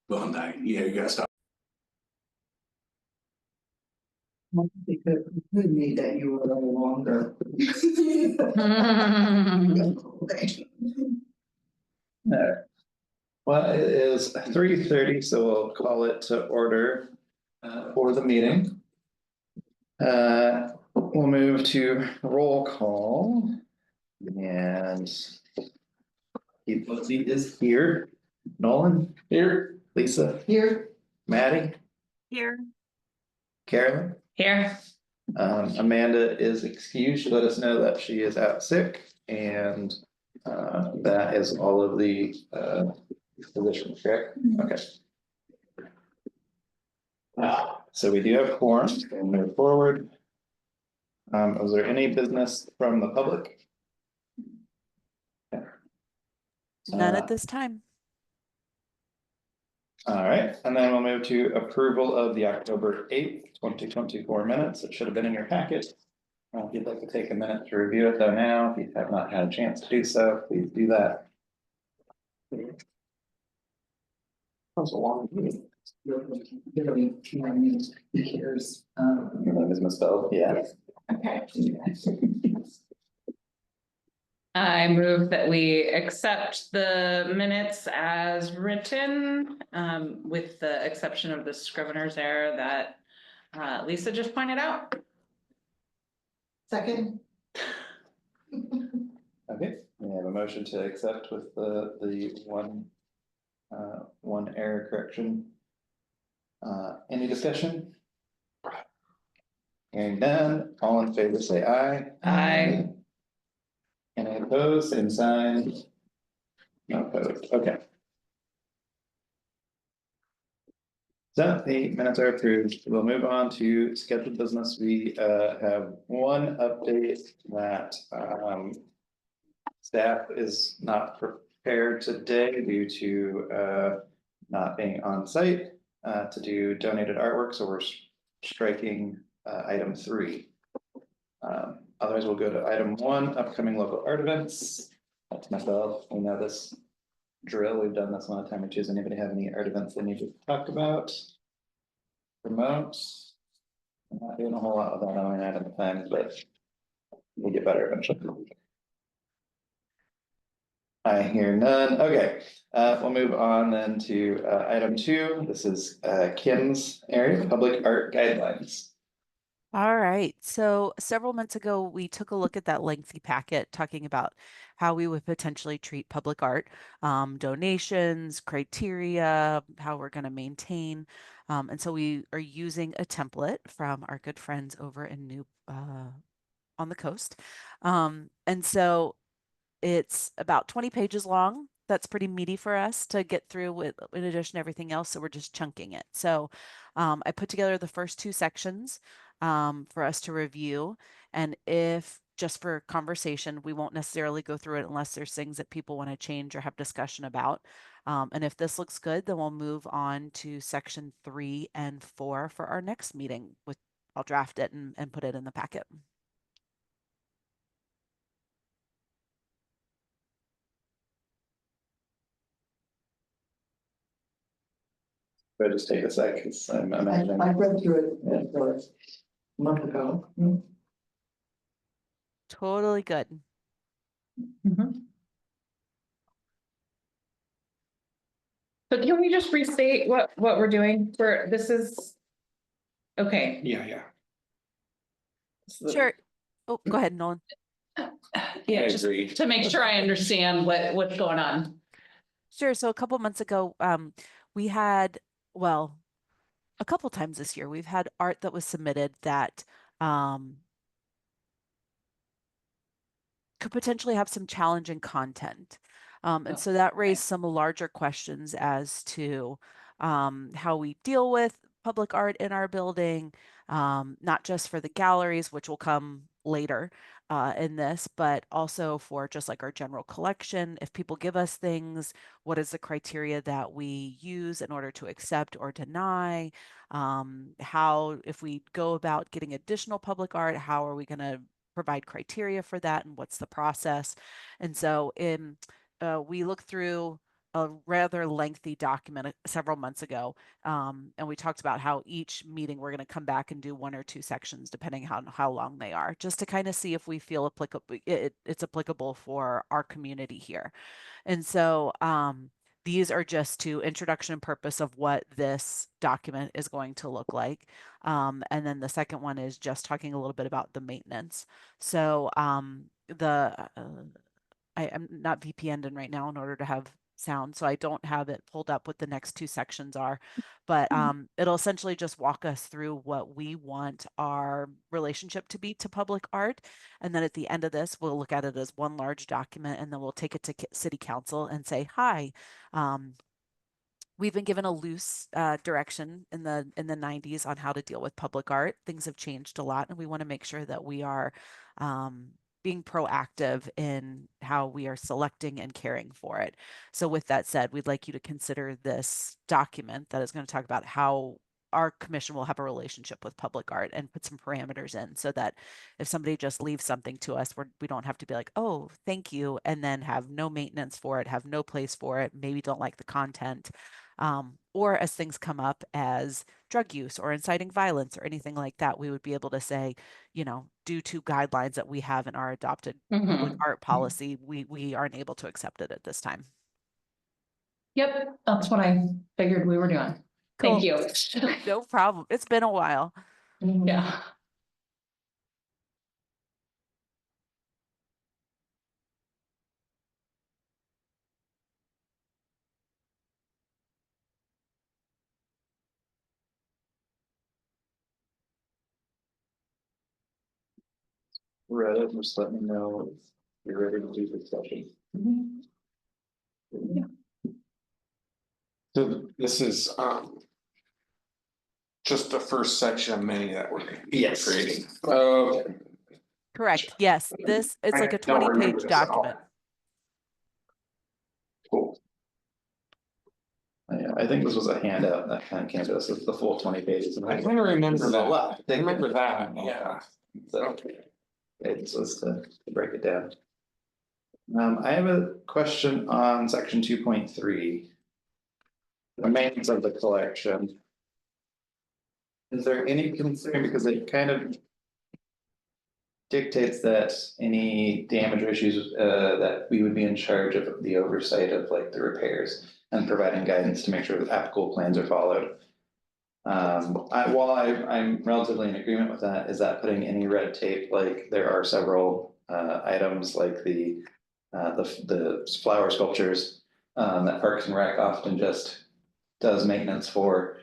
Well, no, yeah, you gotta stop. Because it could mean that you were no longer. No. Well, it is 3:30, so we'll call it to order for the meeting. We'll move to roll call. And Keith Mosey is here. Nolan here. Lisa Here. Maddie Here. Carolyn Here. Amanda is excused. She let us know that she is out sick, and that is all of the positions, correct? Okay. So we do have quorum. We'll move forward. Was there any business from the public? Okay. None at this time. All right, and then we'll move to approval of the October 8th, 2024 minutes. It should have been in your packet. If you'd like to take a minute to review it though now, if you have not had a chance to do so, please do that. That was a long meeting. Here's, Your name is misspelled, yeah. okay. I move that we accept the minutes as written, with the exception of the scrivener's error that Lisa just pointed out. Second. Okay, we have a motion to accept with the one error correction. Any discussion? Hearing none, all in favor say aye. Aye. Any opposed, same sign. No opposed, okay. So the minutes are approved. We'll move on to scheduled business. We have one update that staff is not prepared today due to not being on site to do donated artwork, so we're striking item 3. Otherwise, we'll go to item 1, upcoming local art events. That's myself. We know this drill. We've done this one time or two. Does anybody have any art events they need to talk about? Promote? I'm not doing a whole lot with that on my item plans, but we'll get better eventually. I hear none. Okay, we'll move on then to item 2. This is Kim's area, public art guidelines. All right. So several months ago, we took a look at that lengthy packet talking about how we would potentially treat public art, donations, criteria, how we're going to maintain. And so we are using a template from our good friends over in on the coast. And so it's about 20 pages long. That's pretty meaty for us to get through with, in addition to everything else. So we're just chunking it. So I put together the first 2 sections for us to review. And if just for conversation, we won't necessarily go through it unless there's things that people want to change or have discussion about. And if this looks good, then we'll move on to section 3 and 4 for our next meeting. I'll draft it and put it in the packet. But just take a sec, because I'm imagining. I read through it a month ago. Totally good. So can we just restate what we're doing for this is okay. Yeah. Sure. Oh, go ahead, Nolan. Yeah, just to make sure I understand what's going on. Sure. So a couple months ago, we had, well, a couple times this year, we've had art that was submitted that could potentially have some challenging content. And so that raised some larger questions as to how we deal with public art in our building, not just for the galleries, which will come later in this, but also for just like our general collection. If people give us things, what is the criteria that we use in order to accept or deny? How, if we go about getting additional public art, how are we going to provide criteria for that, and what's the process? And so we look through a rather lengthy document several months ago. And we talked about how each meeting we're going to come back and do 1 or 2 sections, depending on how long they are, just to kind of see if we feel it's applicable for our community here. And so these are just to introduction and purpose of what this document is going to look like. And then the second one is just talking a little bit about the maintenance. So I'm not VPN'd in right now in order to have sound, so I don't have it pulled up what the next 2 sections are, but it'll essentially just walk us through what we want our relationship to be to public art. And then at the end of this, we'll look at it as one large document, and then we'll take it to city council and say, hi, we've been given a loose direction in the 90s on how to deal with public art. Things have changed a lot, and we want to make sure that we are being proactive in how we are selecting and caring for it. So with that said, we'd like you to consider this document that is going to talk about how our commission will have a relationship with public art, and put some parameters in so that if somebody just leaves something to us, we don't have to be like, oh, thank you, and then have no maintenance for it, have no place for it, maybe don't like the content. Or as things come up as drug use or inciting violence or anything like that, we would be able to say, due to guidelines that we have in our adopted public art policy, we aren't able to accept it at this time. Yep, that's what I figured we were doing. Cool. Thank you. No problem. It's been a while. Yeah. Read it, just let me know if you're ready to do the discussion. So this is just the first section of many that we're Yes. creating. Correct. Yes. It's like a don't remember 20-page this at all. document. Cool. Yeah, I think this was a handout that kind of came to us with the full 20 pages. I kind of remember This is a that. lot. I remember that, yeah. So it was to break it down. I have a question on section 2.3. The maintenance of the collection. Is there any concern, because it kind of dictates that any damage or issues that we would be in charge of the oversight of like the repairs and providing guidance to make sure that applicable plans are followed. While I'm relatively in agreement with that, is that putting any red tape? Like there are several items like the flower sculptures that Parks and Rec often just does maintenance for,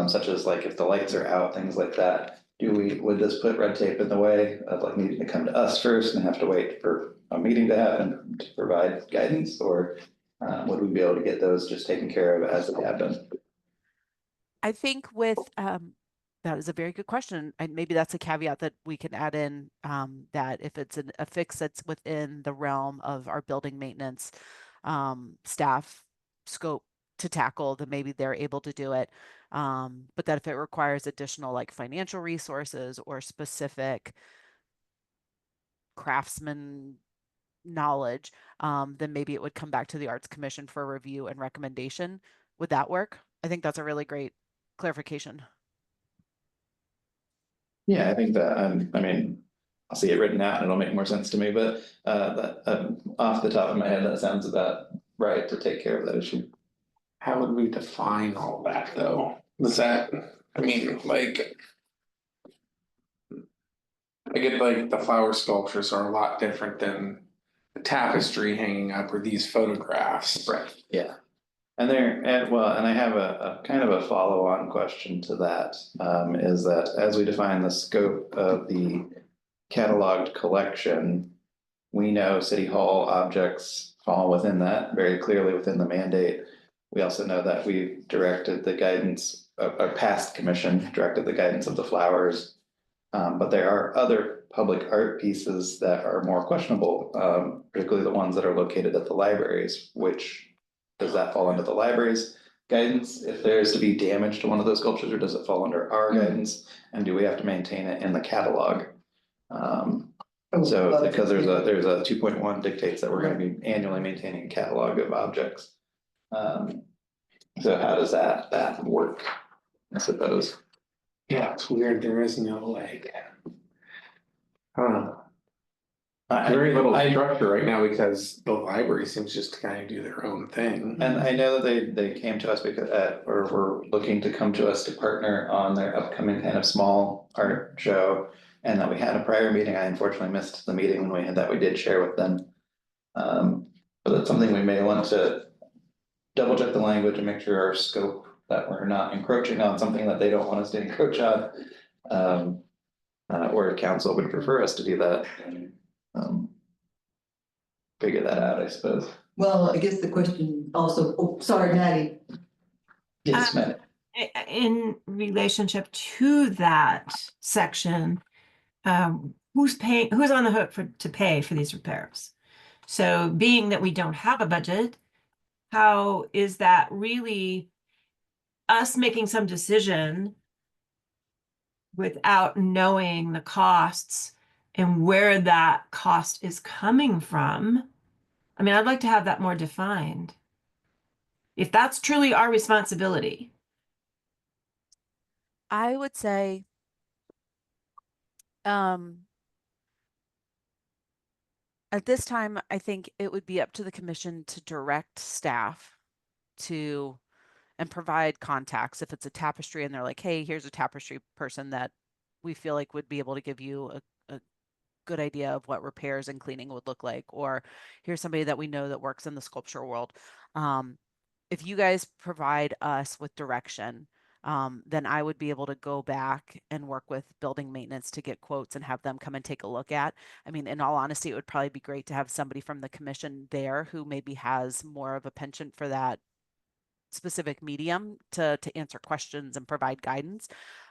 such as like if the lights are out, things like that. Would this put red tape in the way of like needing to come to us first and have to wait for a meeting to happen to provide guidance, or would we be able to get those just taken care of as they happen? I think with that is a very good question. And maybe that's a caveat that we can add in, that if it's a fix that's within the realm of our building maintenance staff scope to tackle, then maybe they're able to do it. But that if it requires additional like financial resources or specific craftsman knowledge, then maybe it would come back to the Arts Commission for review and recommendation. Would that work? I think that's a really great clarification. Yeah, I think that, I mean, I'll see it written out and it'll make more sense to me, but that off the top of my head, that sounds about right to take care of that issue. How would we define all that though? Was that, I mean, like. I get like the flower sculptures are a lot different than the tapestry hanging up or these photographs. Right, yeah. And I have a kind of a follow-on question to that, is that as we define the scope of the cataloged collection, we know City Hall objects fall within that, very clearly within the mandate. We also know that we've directed the guidance, our past commission directed the guidance of the flowers. But there are other public art pieces that are more questionable, particularly the ones that are located at the libraries. Which, does that fall under the library's guidance if there is to be damage to one of those sculptures, or does it fall under our guidance? And do we have to maintain it in the catalog? So because there's a 2.1 dictates that we're going to be annually maintaining a catalog of objects. So how does that work, I suppose? Yeah, it's weird, there is no like. I don't know, very little structure right now because the library seems just to kind of do their own thing. And I know that they came to us because, or were looking to come to us to partner on their upcoming kind of small art show. And that we had a prior meeting, I unfortunately missed the meeting when we had that, we did share with them. But that's something we may want to double check the language and make sure our scope, that we're not encroaching on something that they don't want us to encroach on. Or if council would prefer us to do that. Figure that out, I suppose. Well, I guess the question also, oh, sorry, Maddie. Yes, Matt. In relationship to that section, who's on the hook to pay for these repairs? So being that we don't have a budget, how is that really us making some decision without knowing the costs and where that cost is coming from? I mean, I'd like to have that more defined. If that's truly our responsibility. I would say, at this time, I think it would be up to the commission to direct staff to and provide contacts. If it's a tapestry and they're like, hey, here's a tapestry person that we feel like would be able to give you a good idea of what repairs and cleaning would look like, or here's somebody that we know that works in the sculpture world. If you guys provide us with direction, then I would be able to go back and work with building maintenance to get quotes and have them come and take a look at. I mean, in all honesty, it would probably be great to have somebody from the commission there who maybe has more of a penchant for that specific medium to answer questions and provide guidance.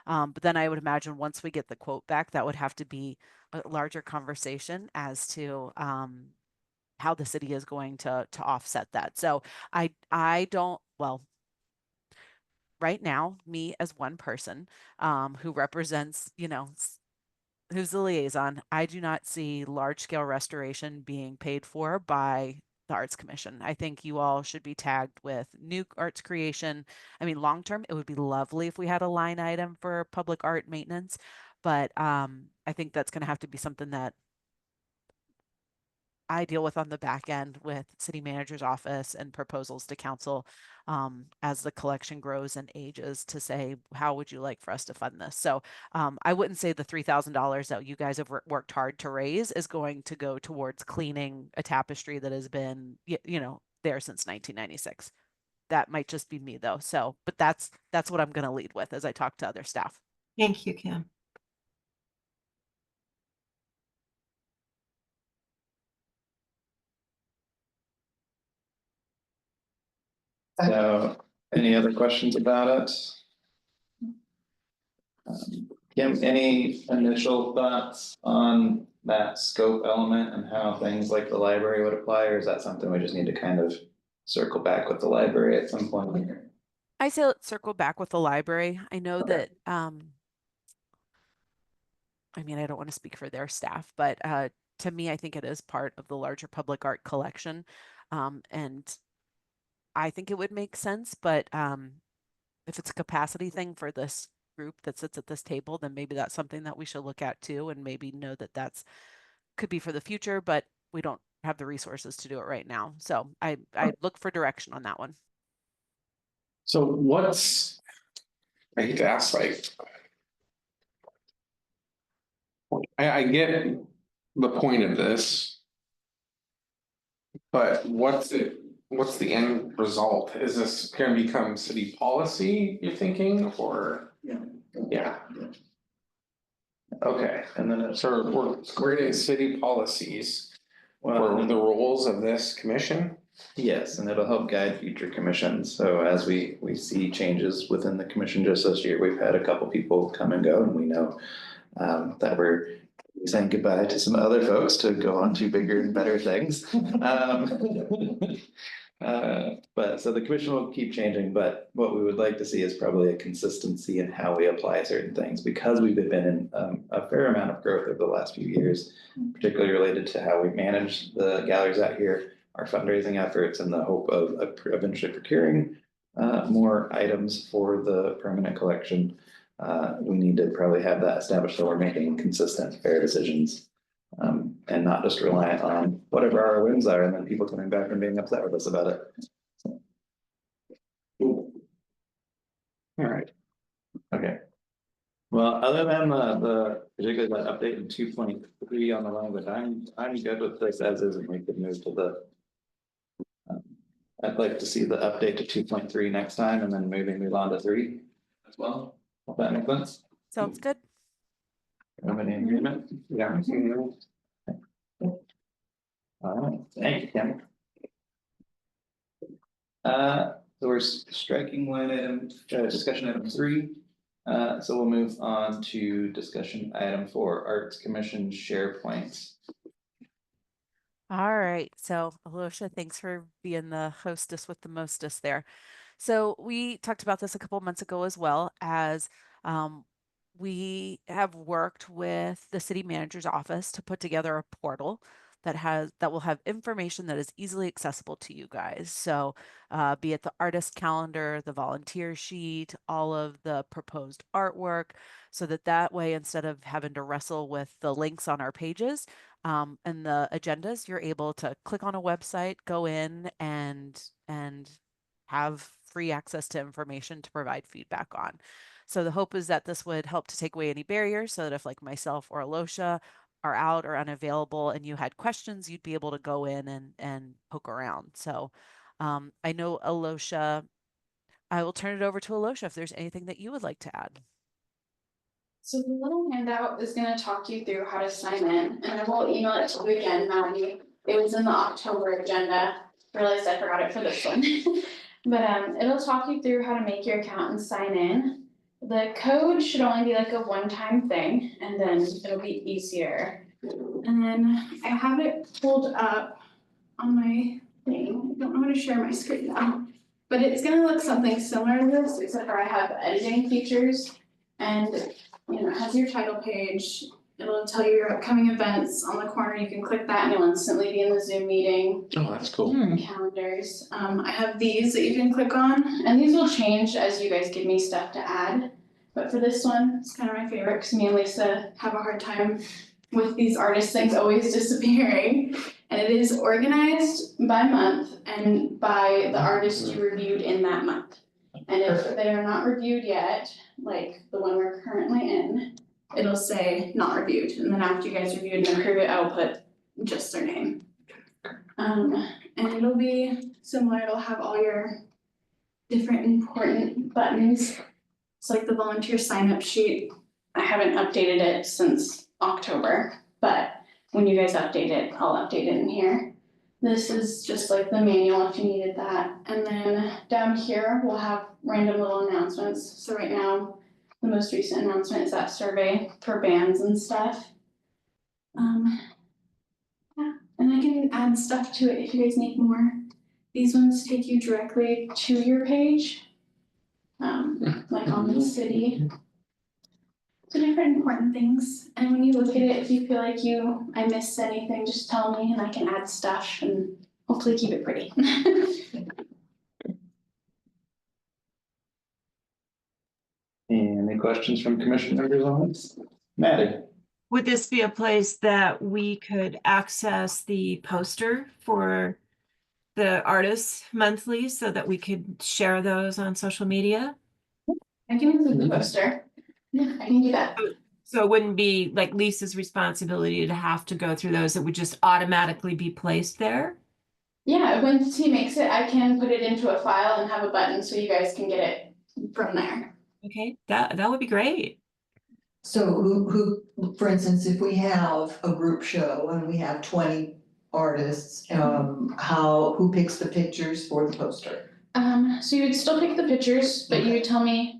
But then I would imagine once we get the quote back, that would have to be a larger conversation as to how the city is going to offset that. So I don't, well, right now, me as one person who represents, who's the liaison, I do not see large scale restoration being paid for by the Arts Commission. I think you all should be tagged with new arts creation. I mean, long term, it would be lovely if we had a line item for public art maintenance, but I think that's going to have to be something that I deal with on the back end with city manager's office and proposals to council as the collection grows and ages to say, how would you like for us to fund this? So I wouldn't say the $3,000 that you guys have worked hard to raise is going to go towards cleaning a tapestry that has been, there since 1996. That might just be me though. So, but that's what I'm going to lead with as I talk to other staff. Thank you, Kim. So, any other questions about it? Kim, any initial thoughts on that scope element and how things like the library would apply, or is that something we just need to kind of circle back with the library at some point? I say let's circle back with the library. I know Okay. that, I mean, I don't want to speak for their staff, but to me, I think it is part of the larger public art collection. And I think it would make sense, but if it's a capacity thing for this group that sits at this table, then maybe that's something that we should look at too, and maybe know that that's could be for the future, but we don't have the resources to do it right now. So I look for direction on that one. So I hate to ask, like. I get the point of this. But what's the end result? Is this gonna become city policy, you're thinking, or? Yeah. Yeah, okay, And then it's, so we're creating city policies well, for the roles of this commission? yes, and it'll help guide future commissions. So as we see changes within the commission, just this year, we've had a couple people come and go, and we know that we're saying goodbye to some other folks to go on to bigger and better things. But so the commission will keep changing, but what we would like to see is probably a consistency in how we apply certain things, because we've been in a fair amount of growth over the last few years, particularly related to how we manage the galleries out here. our fundraising efforts in the hope of eventually procuring more items for the permanent collection. We need to probably have that established so we're making consistent, fair decisions. And not just reliant on whatever our wins are and then people coming back and being upset with us about it. All right. Okay. Well, other than the particularly that update in 2.3 on the language, I'm good with this as is, and we could move to the. I'd like to see the update to 2.3 next time, and then maybe move on to 3 as well. If that makes sense. Sounds good. Everybody in agreement? Yeah. All right, thank you, Kim. So we're striking line item, discussion item 3. So we'll move on to discussion item 4, Arts Commission SharePoints. All right. So, Alosha, thanks for being the hostess with the mostest there. So we talked about this a couple months ago as well, as we have worked with the city manager's office to put together a portal that will have information that is easily accessible to you guys. So be it the artist calendar, the volunteer sheet, all of the proposed artwork, so that way, instead of having to wrestle with the links on our pages and the agendas, you're able to click on a website, go in and have free access to information to provide feedback on. So the hope is that this would help to take away any barriers, so that if like myself or Alosha are out or unavailable and you had questions, you'd be able to go in and poke around. So I know Alosha, I will turn it over to Alosha if there's anything that you would like to add. So the little handout is gonna talk you through how to sign in, and I will email it to you again, Maddie. It was in the October agenda, realized I forgot it for this one. But it'll talk you through how to make your account and sign in. The code should only be like a one-time thing, and then it'll be easier. And then I have it pulled up on my thing. I don't know how to share my screen now. But it's gonna look something similar to this, except for I have editing features. And it has your title page. It'll tell you your upcoming events on the corner. You can click that and you'll instantly be in the Zoom meeting. Oh, that's cool. Calendars. I have these that you can click on, and these will change as you guys give me stuff to add. But for this one, it's kind of my favorite because me and Lisa have a hard time with these artist things always disappearing. And it is organized by month and by the artist you reviewed in that month. And if they are not reviewed yet, like the one we're currently in, it'll say not reviewed. And then after you guys reviewed and approve it, I'll put just their name. And it'll be similar. It'll have all your different important buttons. It's like the volunteer sign up sheet. I haven't updated it since October, but when you guys update it, I'll update it in here. This is just like the manual if you needed that. And then down here, we'll have random little announcements. So right now, the most recent announcement is that survey for bands and stuff. Yeah, and I can add stuff to it if you guys need more. These ones take you directly to your page, like on the city. So different important things. And when you look at it, if you feel like I missed anything, just tell me and I can add stuff and hopefully keep it pretty. Any questions from commission members on this? Maddie? Would this be a place that we could access the poster for the artists monthly so that we could share those on social media? I can include the poster. Yeah, I can do that. So it wouldn't be like Lisa's responsibility to have to go through those. It would just automatically be placed there? Yeah, once he makes it, I can put it into a file and have a button so you guys can get it from there. Okay, that would be great. So who, for instance, if we have a group show and we have 20 artists, who picks the pictures for the poster? So you would still pick the pictures, but you would tell me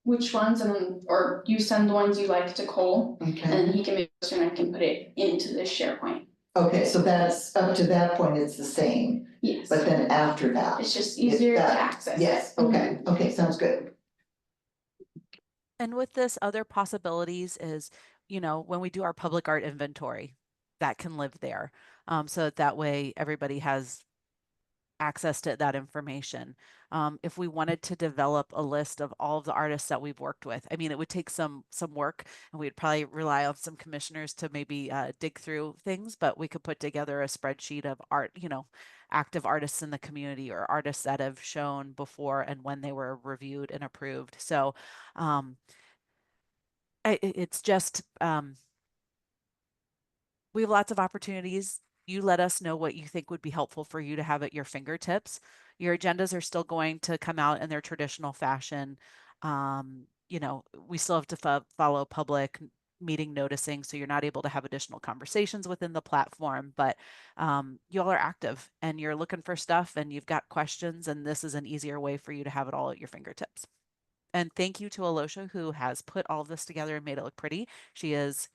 which ones or you send the ones you like to Cole, Okay. and then he can make a poster and I can put it into this SharePoint. Okay, so that's up to that point, it's the same, Yes. but then after that. It's just easier to access. Yes, okay, okay, sounds good. And with this, other possibilities is, when we do our public art inventory, that can live there. So that way everybody has access to that information. If we wanted to develop a list of all of the artists that we've worked with, I mean, it would take some work, and we'd probably rely on some commissioners to maybe dig through things, but we could put together a spreadsheet of art, active artists in the community or artists that have shown before and when they were reviewed and approved. So it's just we have lots of opportunities. You let us know what you think would be helpful for you to have at your fingertips. Your agendas are still going to come out in their traditional fashion. We still have to follow public meeting noticing, so you're not able to have additional conversations within the platform, but you all are active and you're looking for stuff and you've got questions, and this is an easier way for you to have it all at your fingertips. And thank you to Alosha, who has put all of this together and made it look pretty. She's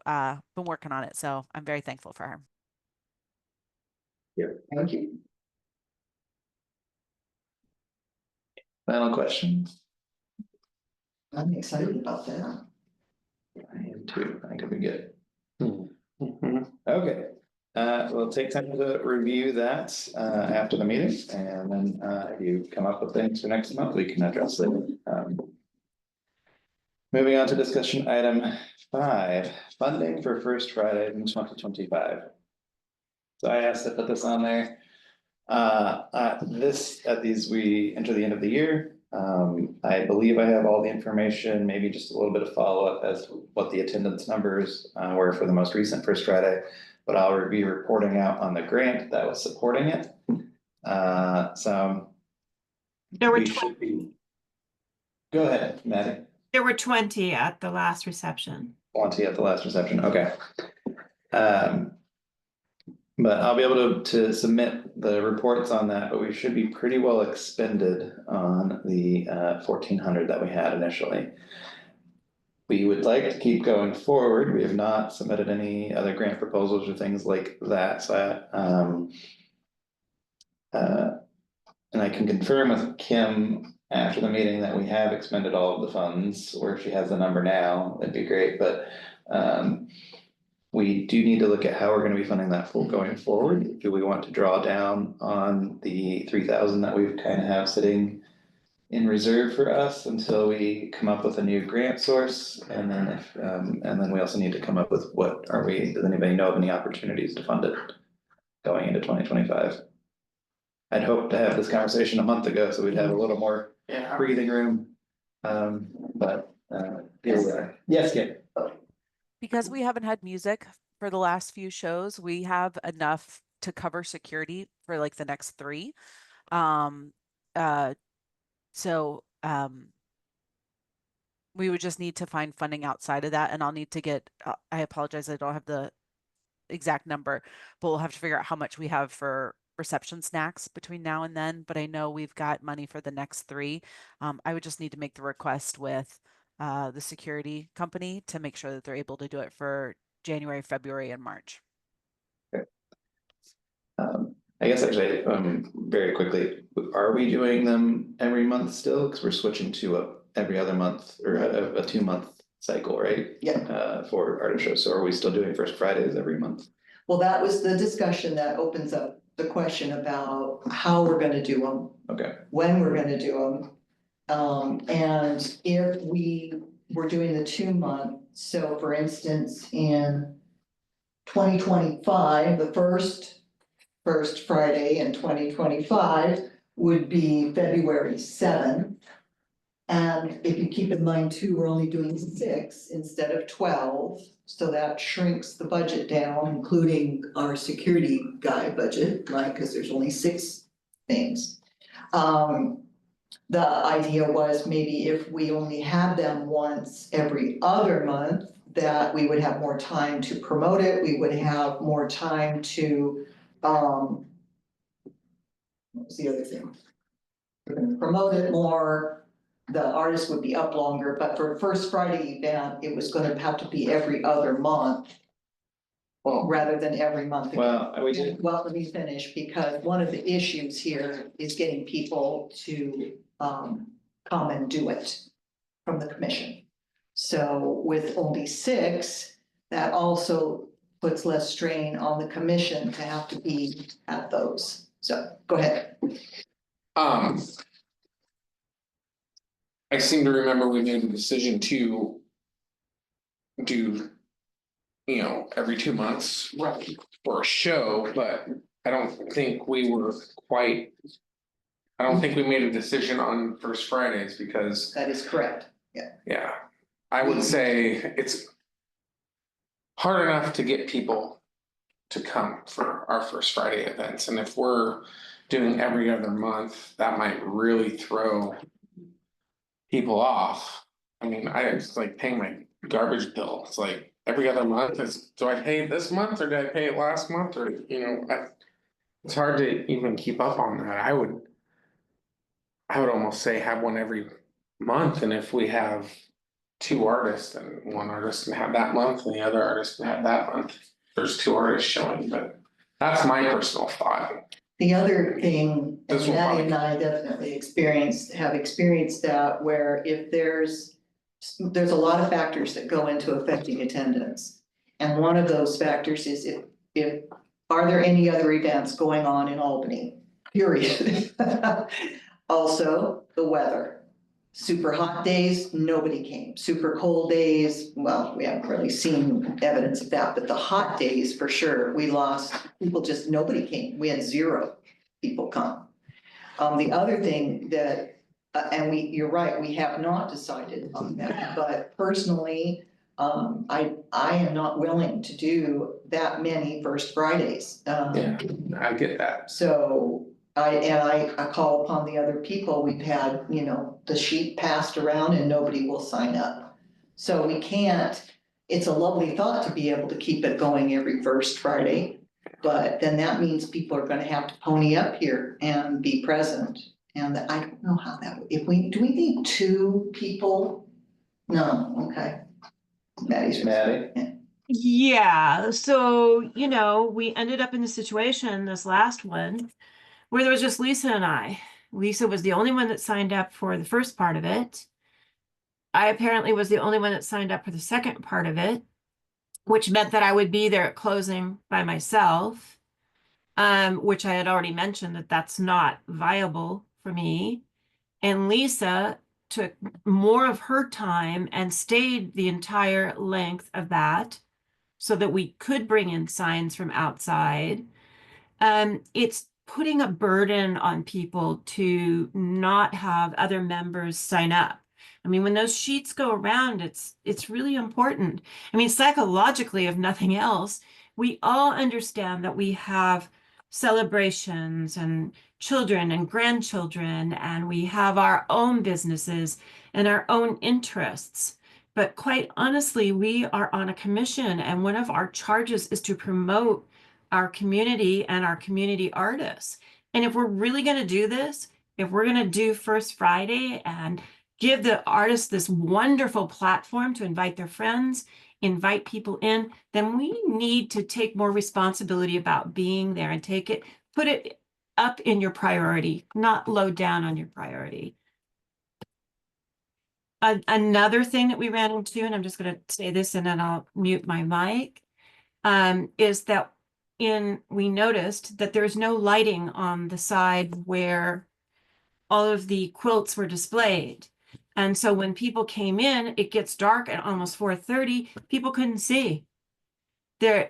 been working on it, so I'm very thankful for her. Yeah. Thank you. Final questions? I'm excited about that. I am too. I think it'll be good. Mhm. Okay, we'll take time to review that after the meeting, and then if you come up with things for next month, we can address them. Moving on to discussion item 5, funding for First Friday in 2025. So I asked to put this on there. We enter the end of the year. I believe I have all the information, maybe just a little bit of follow-up as to what the attendance numbers were for the most recent First Friday, but I'll be reporting out on the grant that was supporting it. So There were we should be. Go ahead, Maddie. There were 20 at the last reception. 20 at the last reception, okay. But I'll be able to submit the reports on that, but we should be pretty well expended on the 1,400 that we had initially. We would like to keep going forward. We have not submitted any other grant proposals or things like that, so and I can confirm with Kim after the meeting that we have expended all of the funds, or if she has the number now, that'd be great, but we do need to look at how we're gonna be funding that full going forward. Do we want to draw down on the 3,000 that we've kind of have sitting in reserve for us until we come up with a new grant source? And then and then we also need to come up with does anybody know of any opportunities to fund it going into 2025? I'd hoped to have this conversation a month ago, so we'd have a little more breathing room. But here we are. Yes, Kim. Because we haven't had music for the last few shows, we have enough to cover security for like the next 3. We would just need to find funding outside of that, and I'll need to get, I apologize, I don't have the exact number, but we'll have to figure out how much we have for reception snacks between now and then, but I know we've got money for the next 3. I would just need to make the request with the security company to make sure that they're able to do it for January, February, and March. Okay. I guess actually, very quickly, are we doing them every month still? Because we're switching to every other month or a 2-month cycle, right? Yeah. For artist shows. So are we still doing First Fridays every month? Well, that was the discussion that opens up the question about how we're gonna do them. Okay. When we're gonna do them. And if we were doing the 2-month, so for instance, in 2025, the first Friday in 2025 would be February 7th. And if you keep in mind too, we're only doing 6 instead of 12, so that shrinks the budget down, including our security guy budget, right? Because there's only 6 things. The idea was maybe if we only had them once every other month, that we would have more time to promote it, we would have more time to, what was the other thing? We're gonna promote it more, the artist would be up longer, but for First Friday event, it was gonna have to be every other month. Well, rather than every month. Well, Well, let me finish, because one of the issues here is getting people to come and do it from the commission. So with only 6, that also puts less strain on the commission to have to be at those. So, go ahead. I seem to remember we made a decision to do, every 2 months. Right. For a show, but I don't think we were quite. I don't think we made a decision on first Fridays because, That is correct. yeah, I would say it's hard enough to get people to come for our first Friday events, and if we're doing every other month, that might really throw people off. I mean, it's like paying my garbage bill. It's like every other month do I pay it this month or did I pay it last month or, it's hard to even keep up on that. I would almost say have one every month, and if we have 2 artists, then one artist can have that month and the other artist can have that month. There's 2 artists showing, but that's my personal thought. The other thing, and This one Maddie probably- and I definitely have experienced that, where if there's a lot of factors that go into affecting attendance. And one of those factors is if are there any other events going on in Albany, period. Also, the weather. Super hot days, nobody came. Super cold days, well, we haven't really seen evidence of that, but the hot days for sure, we lost people, nobody came. We had 0 people come. The other thing that, you're right, we have not decided on that, but personally, I am not willing to do that many First Fridays. Yeah, I get that. So I call upon the other people. We've had, the sheet passed around and nobody will sign up. So we can't, it's a lovely thought to be able to keep it going every first Friday. But then that means people are gonna have to pony up here and be present. And I don't know how that, do we need 2 people? No, okay. Maddie? Yeah, so, we ended up in the situation, this last one, where there was just Lisa and I. Lisa was the only one that signed up for the first part of it. I apparently was the only one that signed up for the second part of it, which meant that I would be there at closing by myself, which I had already mentioned that that's not viable for me. And Lisa took more of her time and stayed the entire length of that so that we could bring in signs from outside. It's putting a burden on people to not have other members sign up. I mean, when those sheets go around, it's really important. I mean, psychologically, if nothing else, we all understand that we have celebrations and children and grandchildren, and we have our own businesses and our own interests. But quite honestly, we are on a commission, and one of our charges is to promote our community and our community artists. And if we're really going to do this, if we're going to do First Friday and give the artists this wonderful platform to invite their friends, invite people in, then we need to take more responsibility about being there and put it up in your priority, not low down on your priority. Another thing that we ran into, and I'm just going to say this and then I'll mute my mic, is that we noticed that there's no lighting on the side where all of the quilts were displayed. And so when people came in, it gets dark at almost 4:30, people couldn't see. I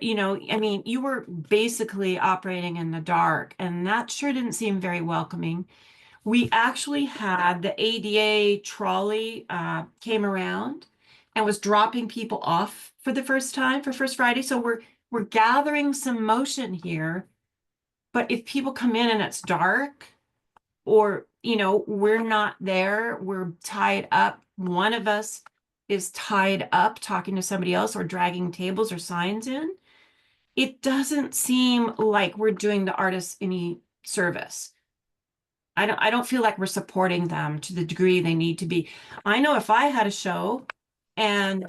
mean, you were basically operating in the dark, and that sure didn't seem very welcoming. We actually had the ADA trolley came around and was dropping people off for the first time for First Friday. So we're gathering some motion here. But if people come in and it's dark, or, we're not there, we're tied up, one of us is tied up talking to somebody else or dragging tables or signs in, it doesn't seem like we're doing the artists any service. I don't feel like we're supporting them to the degree they need to be. I know if I had a show and,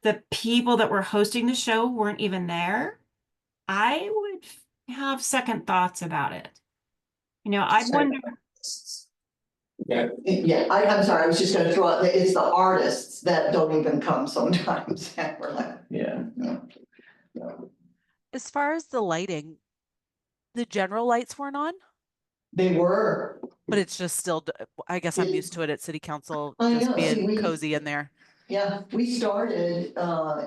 the people that were hosting the show weren't even there, I would have second thoughts about it. I'd wonder. Yeah, I'm sorry, I was just gonna throw out, it's the artists that don't even come sometimes, and we're like, Yeah. As far as the lighting, The general lights weren't on, They were. but it's just still, I guess I'm It- used to it at city council, I just know, see, being we- cozy in there. Yeah, we started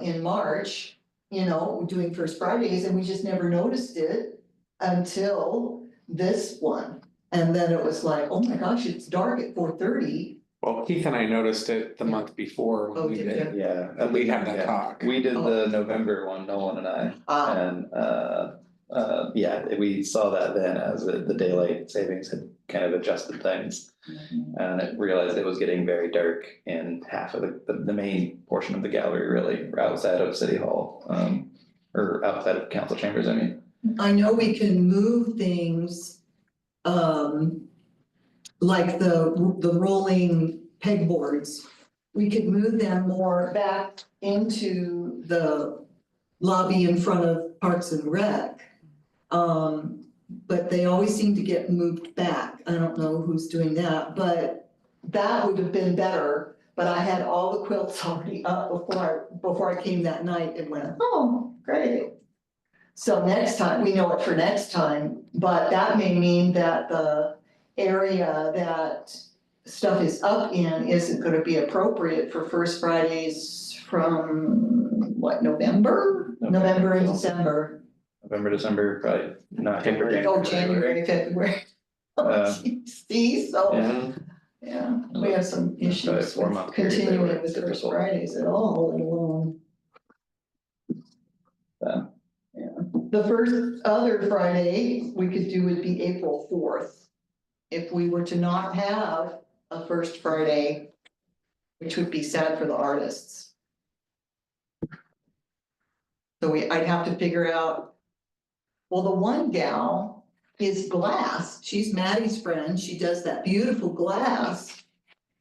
in March, you know, doing First Fridays, and we just never noticed it until this one. And then it was like, oh my gosh, it's dark at 4:30. Well, Keith and I noticed it the month before Oh, when we did did. you? Yeah. We had that Yeah. talk. We did Oh. the November one, Nolan and I, Ah. and yeah, we saw that then as the daylight savings had kind of adjusted things. And it realized it was getting very dark in half of the main portion of the gallery, really, outside of City Hall, or outside of council chambers, I mean. I know we can move things, like the rolling pegboards. We could move them more back into the lobby in front of Parks and Rec. But they always seem to get moved back. I don't know who's doing that, but that would have been better. But I had all the quilts already up before I came that night and went, oh, great. So next time, we know it for next time, but that may mean that the area that stuff is up in isn't gonna be appropriate for First Fridays from, what, November? November and December. November, December, probably not good for January. January. Oh, January, February. Uh, See, so, Yeah. yeah, we have some It's probably a issues 4-month with period they continuing were with First difficult. Fridays at all, let alone. Yeah. Yeah, the first other Friday we could do would be April 4th. If we were to not have a first Friday, which would be sad for the artists. So I'd have to figure out, well, the one gal is glass, she's Maddie's friend, she does that beautiful glass.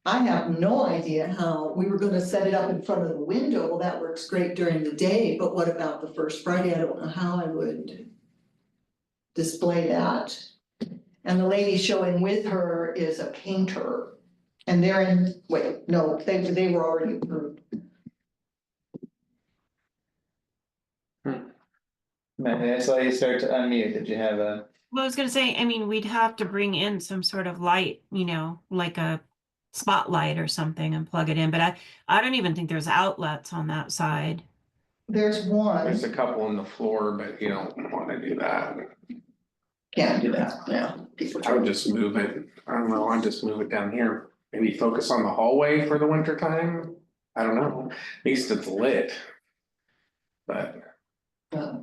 I have no idea how, we were gonna set it up in front of the window, well, that works great during the day, but what about the first Friday, I don't know how I would display that. And the lady showing with her is a painter, and they're in, wait, no, they were already approved. Mandy, I saw you start to unmute, did you have a? Well, I was gonna say, I mean, we'd have to bring in some sort of light, you know, like a spotlight or something and plug it in, but I don't even think there's outlets on that side. There's one, There's a couple on the floor, but you don't wanna do that. can't do that, yeah. People I would just move it, I don't know, I'd just move it down here, maybe focus on the hallway for the winter time. I don't know, at least it's lit. But Yeah.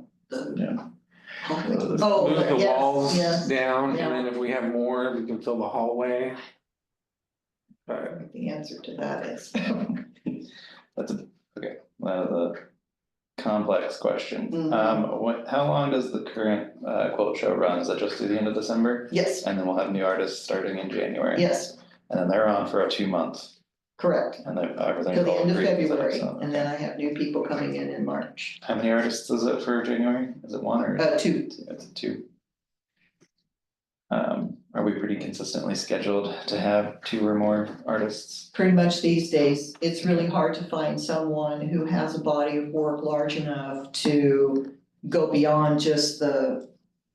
Oh, move the yes, walls yes, down, yeah. and then if we have more, we can fill the hallway. But the answer to that is. That's okay, the complex question. Mhm. How long does the current quilt show run? Is that just through the end of December? Yes, And then we'll have new artists starting in January? yes, And then they're on for a 2-month, correct, and then everything. till the end of all agreed, is that February, so? and then I have new people coming in March, How many artists is it for January? Is it 1 or? 2. It's 2. Are we pretty consistently scheduled to have 2 or more artists? Pretty much these days, it's really hard to find someone who has a body of work large enough to go beyond just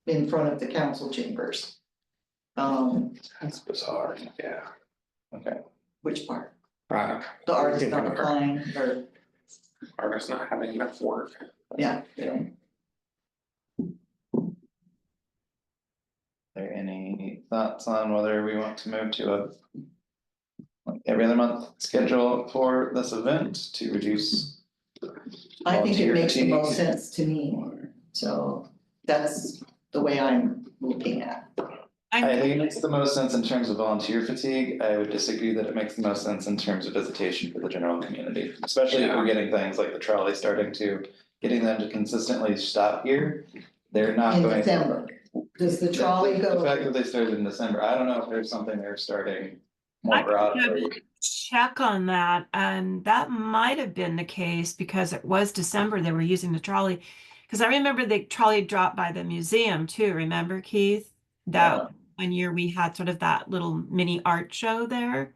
in front of the council chambers. that's bizarre, yeah. Okay, Which part? Uh, The artist Thinking not of applying, or, artists not having enough work. yeah, there any thoughts on whether we want to move to a like every other month schedule for this event to reduce? I think it volunteer makes the most fatigue? sense to me, Or- so that's the way I'm looking at. I think it makes the most sense in terms of volunteer fatigue. I would disagree that it makes the most sense in terms of visitation for the general community, especially if we're getting things like the trolley getting them to consistently stop here. They're not In going. December, does the trolley The fact go, that they started in December, I don't know if there's something they're starting I more could broadly. check on that, and that might have been the case because it was December they were using the trolley. Because I remember the trolley dropped by the museum too, remember, Keith? That one year we had sort of that little mini art show there.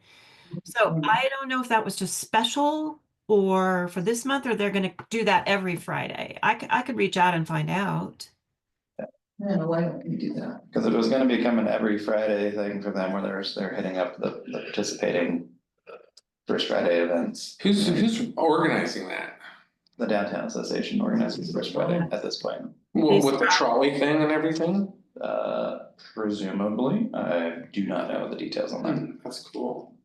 So I don't know if that was just special or for this month, or they're gonna do that every Friday. I could reach out and find out. Yeah, why don't we do that? Because it was gonna become an every Friday thing for them, where they're hitting up the participating First Friday events. Who's organizing that? The Downtown Association organizes the First Friday at this point. Well, with the trolley thing and everything? Presumably, I do not know the details on that. That's cool.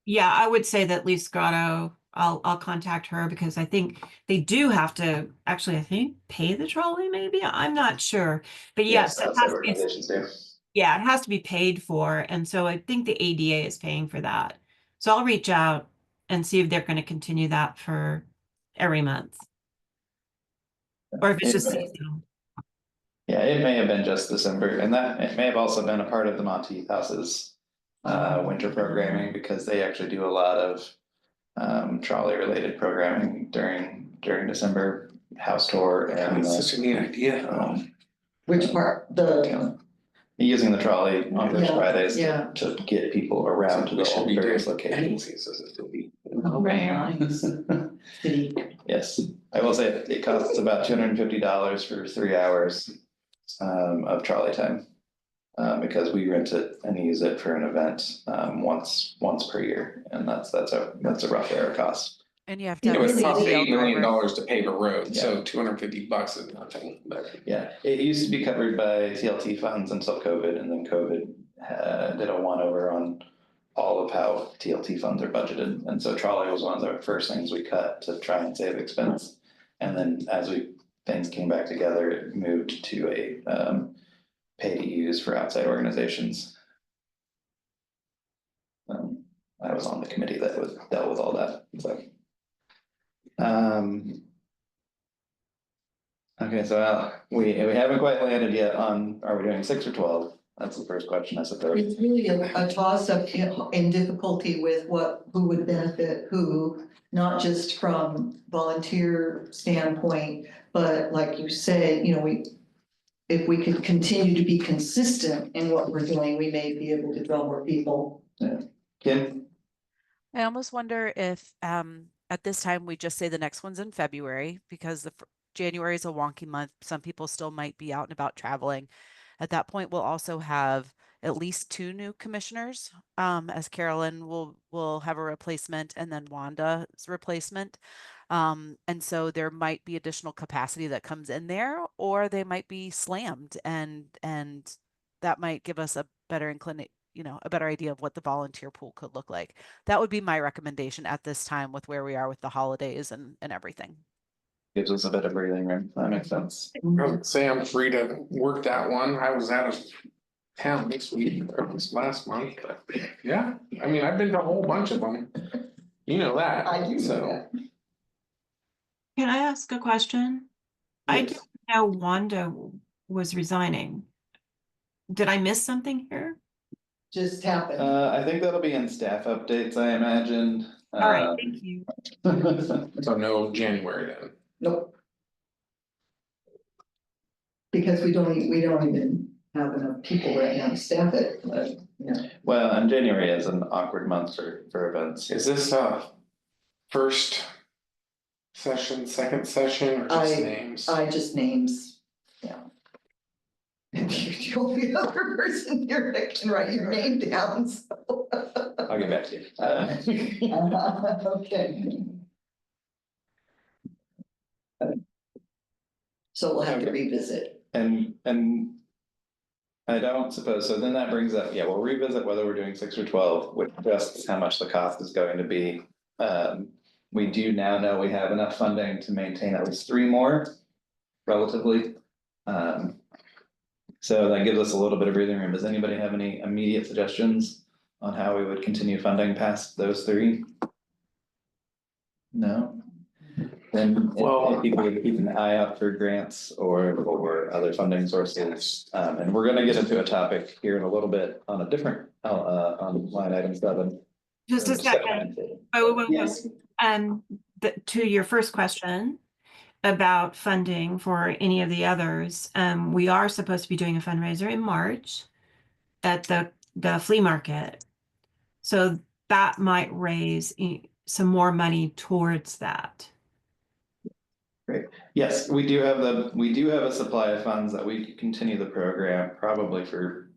Yeah, I would say that Lisa Grotto, I'll contact her because I think they do have to actually, I think, pay the trolley maybe. I'm not sure. But yes, it That's has what to be, organizations do. yeah, it has to be paid for. And so I think the ADA is paying for that. So I'll reach out and see if they're going to continue that for every month. Or if it's just seasonal. Yeah, it may have been just December, and that it may have also been a part of the Monteith House's winter programming, because they actually do a lot of trolley related programming during December, house tour and That's such a neat idea. Which part? The, using the trolley on First Yeah, Fridays yeah. to get people around to We the should be various doing locations. penalties as a city. Right. city, Yes, I will say it costs about $250 for 3 hours of trolley time. Because we rent it and use it for an event once per year, and that's a rough fair cost. And you have to It have would a cost safety $8 million over. to pave a road, so $250 is nothing, but. Yeah, it used to be covered by TLT funds until COVID, and then COVID did a one-over on all of how TLT funds are budgeted, and so trolley was one of the first things we cut to try and save expense. And then as things came back together, it moved to a pay to use for outside organizations. I was on the committee that dealt with all that, so. Okay, so we haven't quite landed yet on, are we doing 6 or 12? That's the first question, I suppose. it's really a toss up in difficulty with who would benefit who, not just from volunteer standpoint, but like you say, if we could continue to be consistent in what we're doing, we may be able to draw more people. Kim? I almost wonder if at this time we just say the next one's in February, because January is a wonky month. Some people still might be out and about traveling. At that point, we'll also have at least 2 new commissioners, as Carolyn will have a replacement, and then Wanda's replacement. And so there might be additional capacity that comes in there, or they might be slammed, and that might give us a better a better idea of what the volunteer pool could look like. That would be my recommendation at this time, with where we are with the holidays and everything. Gives us a bit of breathing room, that makes sense. I would say I'm free to work that one. I was out of town this week, or this last month, but yeah, I mean, I've been to a whole bunch of them. You know that. I do know So. that. Can I ask a question? I Yes. didn't know Wanda was resigning. Did I miss something here? Just happened. I think that'll be in staff updates, I imagine. All right, thank you. So no January then. Nope. Because we don't even have enough people right now to staff it, but, yeah. Well, and January is an awkward month for events. Is this first session, second session, or just names? Just names, yeah. And you're the only other person here that can write your name down, so. I'll get back to you. Okay. So we'll have to revisit. And I don't suppose, so then that brings up, yeah, we'll revisit whether we're doing 6 or 12, which adjusts how much the cost is going to be. We do now know we have enough funding to maintain at least 3 more, relatively. So that gives us a little bit of breathing room. Does anybody have any immediate suggestions on how we would continue funding past those 3? No? Then if people would keep an eye out for grants or other funding sources. And we're gonna get into a topic here in a little bit on a different, on line item 7. Just a second. Wait. Yes. To your first question about funding for any of the others, we are supposed to be doing a fundraiser in March at the flea market. So that might raise some more money towards that. Yes, we do have a supply of funds that we could continue the program probably for.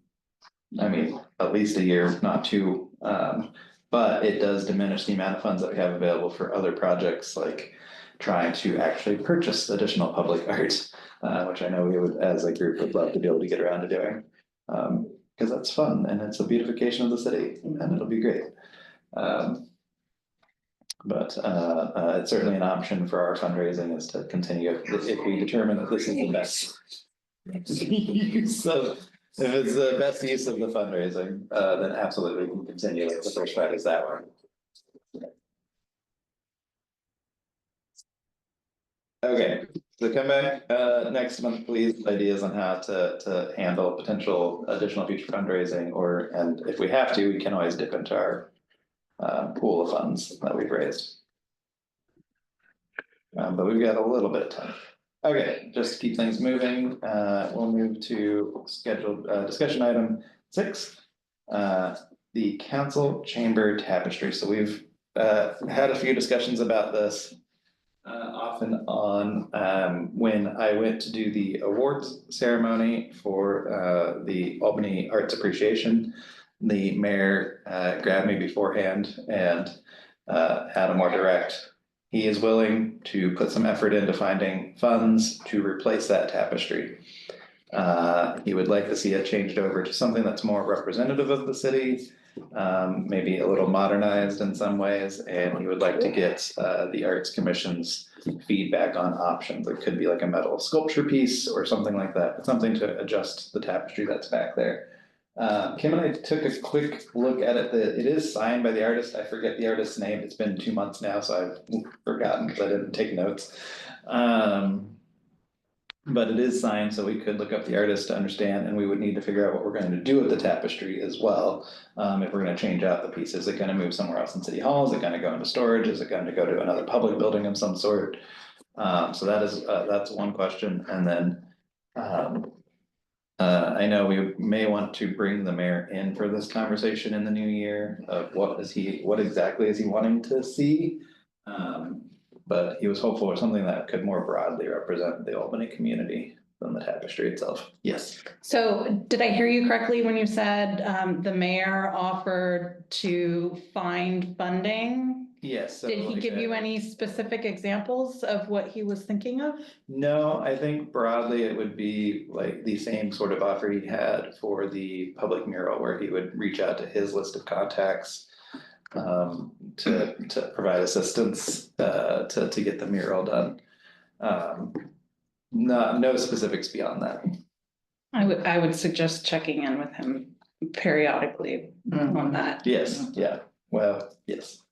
I mean, at least a year, if not two, but it does diminish the amount of funds that we have available for other projects, like trying to actually purchase additional public art, which I know we would, as a group, would love to be able to get around to doing. Because that's fun and it's a beautification of the city and it'll be great. But it's certainly an option for our fundraising is to continue if we determine that this is the best use of, if it's the best use of the fundraising, then absolutely we can continue like the first Fridays that way. Okay, so come back next month, please, with ideas on how to handle potential additional future fundraising, or, and if we have to, we can always dip into our pool of funds that we've raised. But we've got a little bit of time. Okay, just to keep things moving, we'll move to scheduled discussion item 6. The council chamber tapestry. So we've had a few discussions about this off and on. When I went to do the awards ceremony for the Albany Arts Appreciation, the mayor grabbed me beforehand and had a more direct. He is willing to put some effort into finding funds to replace that tapestry. He would like to see it changed over to something that's more representative of the city, maybe a little modernized in some ways, and he would like to get the Arts Commission's feedback on options. It could be like a metal sculpture piece or something like that, but something to adjust the tapestry that's back there. Kim and I took a quick look at it. It is signed by the artist. I forget the artist's name. It's been 2 months now, so I've forgotten because I didn't take notes. But it is signed, so we could look up the artist to understand, and we would need to figure out what we're going to do with the tapestry as well. If we're going to change out the piece, is it going to move somewhere else in City Hall? Is it going to go into storage? Is it going to go to another public building of some sort? So that is that's one question, and then. I know we may want to bring the mayor in for this conversation in the new year of what exactly is he wanting to see? But he was hopeful for something that could more broadly represent the Albany community than the tapestry itself. Yes. So did I hear you correctly when you said the mayor offered to find funding? Yes. So Did he like give you any specific examples of what he was thinking of? No, I think broadly it would be like the same sort of offer he had for the public mural, where he would reach out to his list of contacts to provide assistance to get the mural done. No specifics beyond that. I would suggest checking in with him periodically on that. Yes, yeah, well, yes.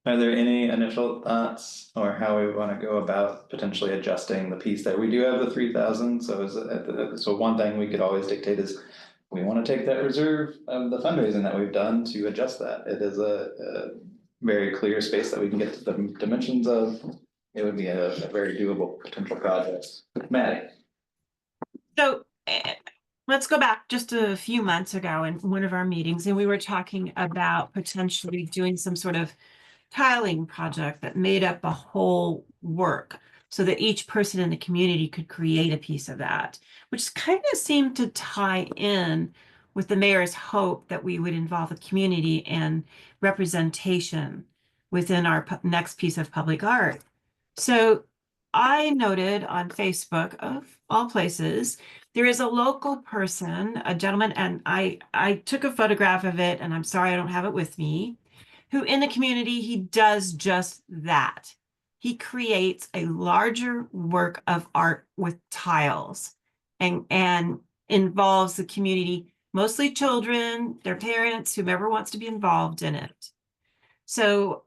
Are there any initial thoughts or how we want to go about potentially adjusting the piece there? We do have the 3,000, so one thing we could always dictate is we want to take that reserve of the fundraising that we've done to adjust that. It is a very clear space that we can get to the dimensions of. It would be a very doable potential project. Maddie. So let's go back just a few months ago in one of our meetings, and we were talking about potentially doing some sort of tiling project that made up a whole work so that each person in the community could create a piece of that, which kind of seemed to tie in with the mayor's hope that we would involve the community and representation within our next piece of public art. So I noted on Facebook, of all places, there is a local person, a gentleman, and I took a photograph of it, and I'm sorry I don't have it with me, who in the community, he does just that. He creates a larger work of art with tiles and involves the community, mostly children, their parents, whomever wants to be involved in it. So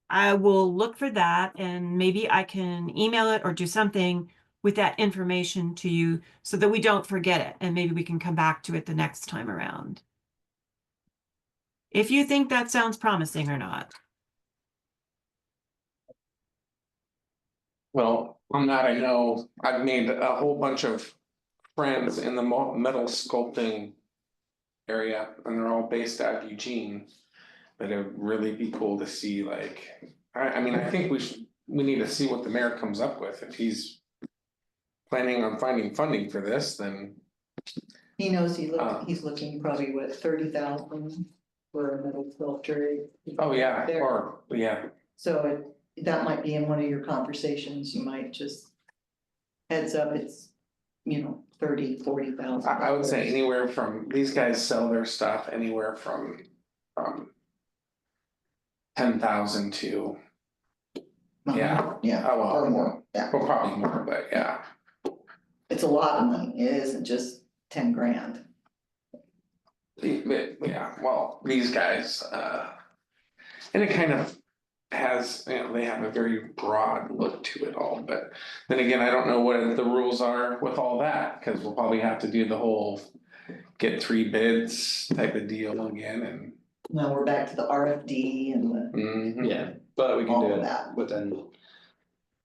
I will look for that, and maybe I can email it or do something with that information to you so that we don't forget it, and maybe we can come back to it the next time around. If you think that sounds promising or not. Well, on that, I know I've made a whole bunch of friends in the metal sculpting area, and they're all based out of Eugene. But it would really be cool to see like I mean, I think we need to see what the mayor comes up with. If he's planning on finding funding for this, then He knows he's looking probably what, 30,000 for a metal filter. oh yeah, There. or yeah, So that might be in one of your conversations, you might just heads up, it's, 30,000-40,000. I would say anywhere from, these guys sell their stuff anywhere from 10,000 to, yeah. Yeah, Oh, well, or more, yeah, well, probably more, but yeah. it's a lot of money, it isn't just 10 grand. Yeah, well, these guys, and it kind of has, they have a very broad look to it all, but then again, I don't know what the rules are with all that, because we'll probably have to do the whole get 3 bids type of deal again, and. Now we're back to the RFD and the, Mhm. Yeah, but we can all do of it that. within.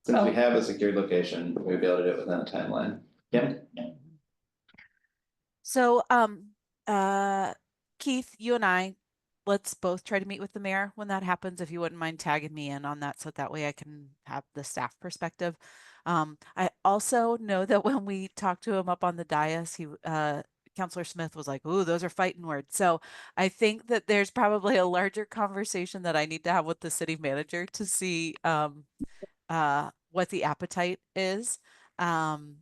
Since we have a secured location, we'll be able to do it within a timeline. Yeah. So, Keith, you and I, let's both try to meet with the mayor when that happens, if you wouldn't mind tagging me in on that, so that way I can have the staff perspective. I also know that when we talked to him up on the dais, Counselor Smith was like, "Ooh, those are fighting words." So I think that there's probably a larger conversation that I need to have with the city manager to see what the appetite is. And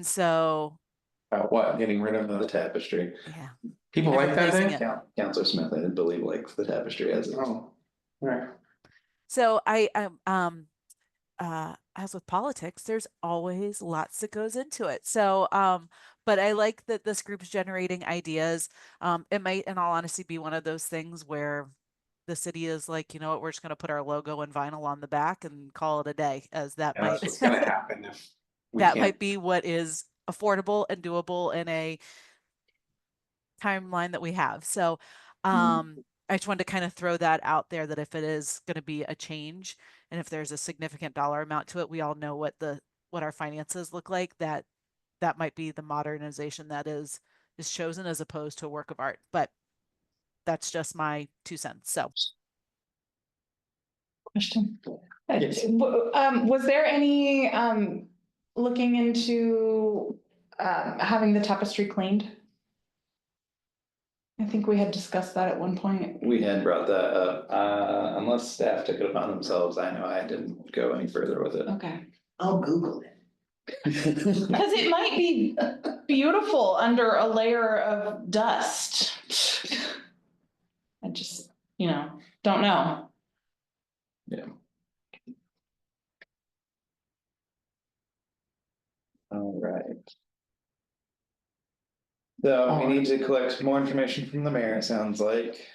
so, About what, getting rid of The the, tapestry. yeah. people like that Replacing thing? it. Counselor Smith, I believe, likes the tapestry as is. Oh, right. So as with politics, there's always lots that goes into it. So, but I like that this group's generating ideas. It might, in all honesty, be one of those things where the city is like, you know what, we're just going to put our logo and vinyl on the back and call it a day, as that Yeah, that's might what's gonna happen if we that can't. might be what is affordable and doable in a timeline that we have. So, I just wanted to kind of throw that out there, that if it is going to be a change and if there's a significant dollar amount to it, we all know what our finances look like, that might be the modernization that is chosen as opposed to a work of art. But that's just my 2 cents. So Question. Yes. Was there any, looking into, having the tapestry cleaned? I think we had discussed that at one point. We had brought that up, unless staff took it upon themselves, I know I didn't go any further with it. Okay. I'll Google it. Because it might be beautiful under a layer of dust. I just, don't know. Yeah. All right. So we need to collect more information from the mayor, it sounds like.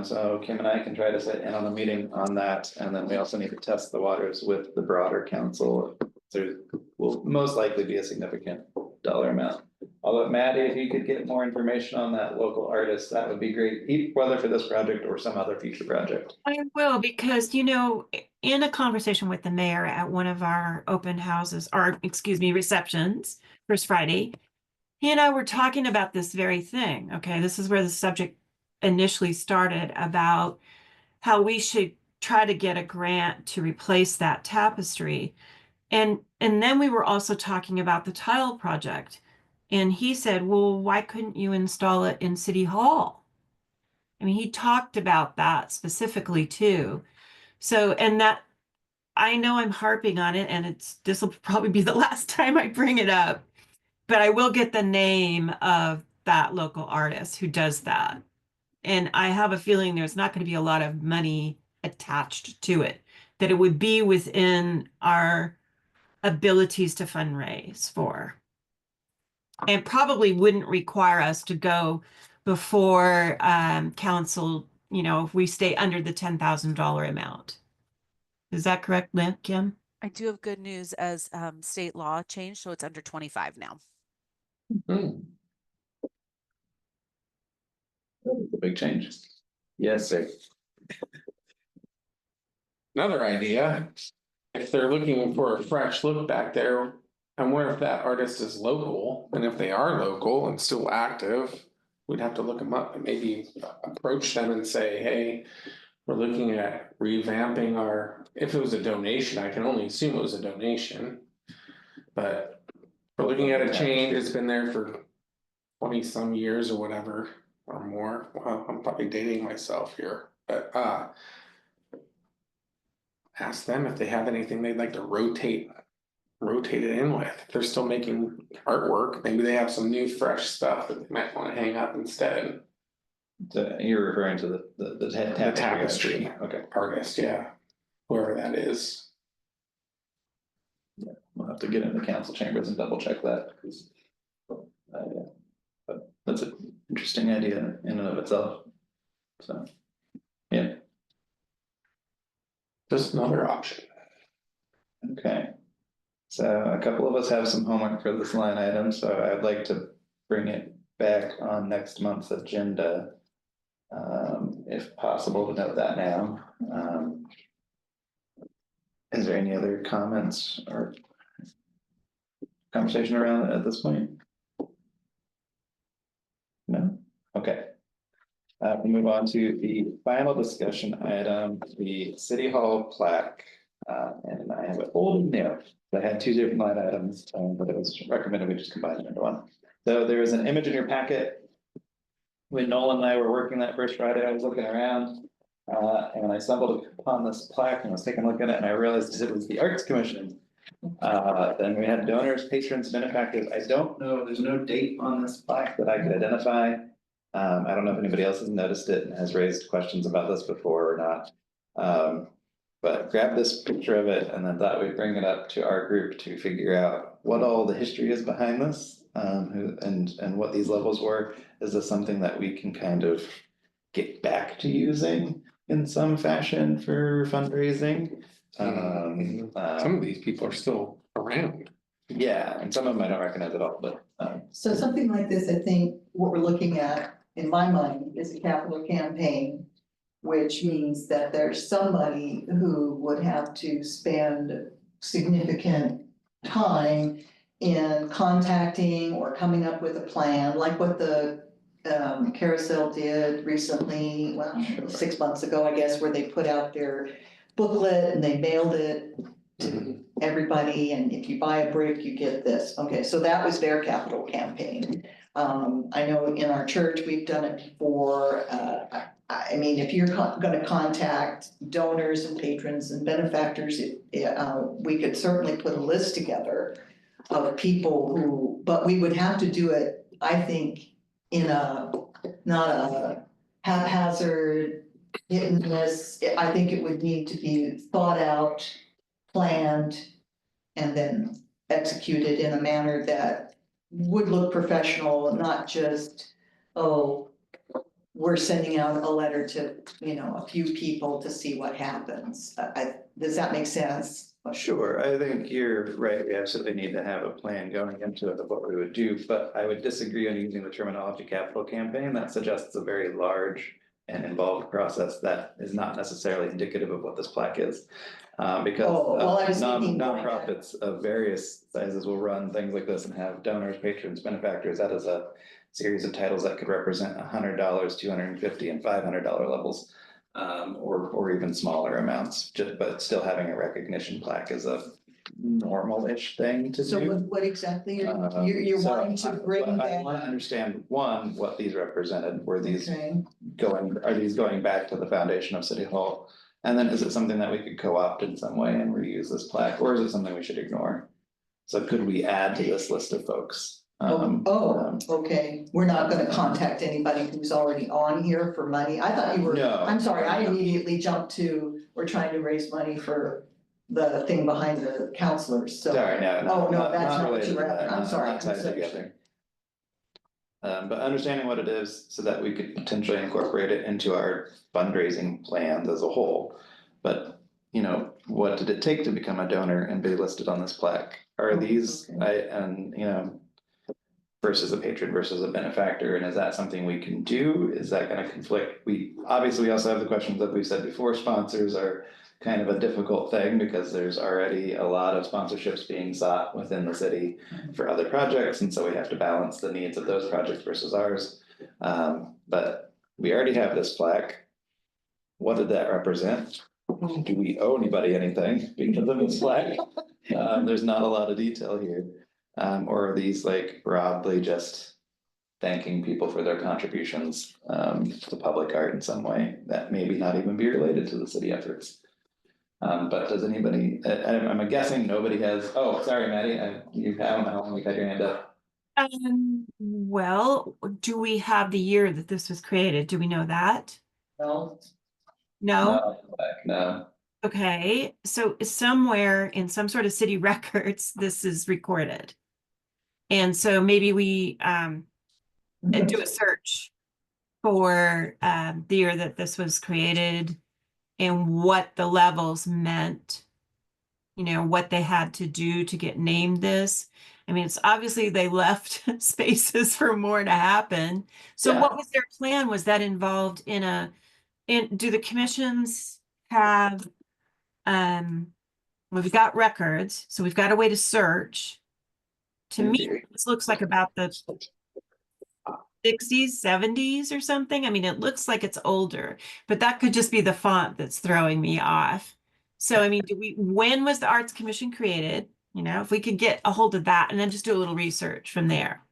So Kim and I can try to sit in on a meeting on that, and then we also need to test the waters with the broader council. There will most likely be a significant dollar amount. Although Maddie, if you could get more information on that local artist, that would be great, whether for this project or some other future project. I will, because, in a conversation with the mayor at one of our open houses, or excuse me, receptions, First Friday, he and I were talking about this very thing. Okay, this is where the subject initially started, about how we should try to get a grant to replace that tapestry. And then we were also talking about the tile project. And he said, well, why couldn't you install it in City Hall? I mean, he talked about that specifically too. So, and that, I know I'm harping on it, and this will probably be the last time I bring it up, but I will get the name of that local artist who does that. And I have a feeling there's not going to be a lot of money attached to it, that it would be within our abilities to fundraise for. And probably wouldn't require us to go before council, if we stay under the $10,000 amount. Is that correct, Kim? I do have good news, as state law changed, so it's under 25 now. That's a big change. Yes, sir. Another idea, if they're looking for a fresh look back there, I wonder if that artist is local, and if they are local and still active, we'd have to look them up and maybe approach them and say, hey, we're looking at revamping our, if it was a donation, I can only assume it was a donation. But we're looking at a change, it's been there for 20 some years or whatever, or more. Well, I'm probably dating myself here, but ask them if they have anything they'd like to rotate it in with. If they're still making artwork, maybe they have some new fresh stuff that they might want to hang up instead. So you're referring to the tapestry. Okay, Artist, yeah, whoever that is. we'll have to get into council chambers and double check that, because yeah. But that's an interesting idea in and of itself. So, yeah, Just another option. okay. So a couple of us have some homework for this line item, so I'd like to bring it back on next month's agenda. If possible, to note that now. Is there any other comments or conversation around it at this point? No? Okay. We move on to the final discussion item, the City Hall plaque. And I have it old and new. I had two different line items, but it was recommended we just combine it into one. So there is an image in your packet. When Nolan and I were working that first Friday, I was looking around. And I stumbled upon this plaque and was taking a look at it, and I realized it was the Arts Commission. Then we had donors, patrons, benefactors. I don't know, there's no date on this plaque that I could identify. I don't know if anybody else has noticed it and has raised questions about this before or not. But grabbed this picture of it and then thought we'd bring it up to our group to figure out what all the history is behind this, and what these levels were. Is this something that we can kind of get back to using in some fashion for fundraising? Some of these people are still around. Yeah, and some of them I don't recognize at all, but So something like this, I think what we're looking at, in my mind, is a capital campaign. Which means that there's somebody who would have to spend significant time in contacting or coming up with a plan, like what the carousel did recently, well, 6 months ago, I guess, where they put out their booklet and they mailed it to everybody, and if you buy a brick, you get this. Okay, so that was their capital campaign. I know in our church, we've done it before. I mean, if you're gonna contact donors and patrons and benefactors, we could certainly put a list together of people who, but we would have to do it, I think, in not a haphazard, hit and miss. I think it would need to be thought out, planned, and then executed in a manner that would look professional, not just, oh, we're sending out a letter to, a few people to see what happens. Does that make sense? sure, I think you're right. We absolutely need to have a plan going into it of what we would do, but I would disagree on using the terminology capital campaign. That suggests a very large and involved process that is not necessarily indicative of what this plaque is. Because I was thinking nonprofits of various sizes will run things like this and have donors, patrons, benefactors. That is a series of titles that could represent $100, $250, and $500 levels, or even smaller amounts. But still having a recognition plaque is a normal-ish thing to do. So what exactly you're So wanting to bring I back? want to understand, one, what these represented. Were these Okay. are these going back to the foundation of City Hall? And then is it something that we could co-opt in some way and reuse this plaque, or is it something we should ignore? So could we add to this list of folks? Okay, we're not gonna contact anybody who's already on here for money. I thought you were, No. I'm sorry, I immediately jumped to, we're trying to raise money for the thing behind the counselors, so. Sorry, no. Oh, no, that's not what related you to were that, after. I'm not- sorry, not tied I'm so- together. But understanding what it is so that we could potentially incorporate it into our fundraising plans as a whole. But, what did it take to become a donor and be listed on this plaque? Are these, versus a patron versus a benefactor, and is that something we can do? Is that gonna conflict? We also have the questions that we've said before. Sponsors are kind of a difficult thing because there's already a lot of sponsorships being sought within the city for other projects, and so we have to balance the needs of those projects versus ours. But we already have this plaque. what did that represent? Do we owe anybody anything because of this flag? There's not a lot of detail here. Or are these like broadly just thanking people for their contributions to public art in some way that maybe not even be related to the city efforts? But does anybody, I'm guessing nobody has, oh, sorry, Maddie, you haven't, how long you had your hand up? Well, do we have the year that this was created? Do we know that? No, No? No, Okay, so somewhere in some sort of city records, this is recorded. And so maybe we do a search for the year that this was created and what the levels meant, you know, what they had to do to get named this. I mean, it's obviously they left spaces for more to happen. So Yeah. what was their plan? Was that involved in do the commissions have, well, we've got records, so we've got a way to search. To In me, theory. this looks like about the 60s, 70s or something. I mean, it looks like it's older, but that could just be the font that's throwing me off. So, I mean, when was the Arts Commission created? You know, if we could get a hold of that and then just do a little research from there.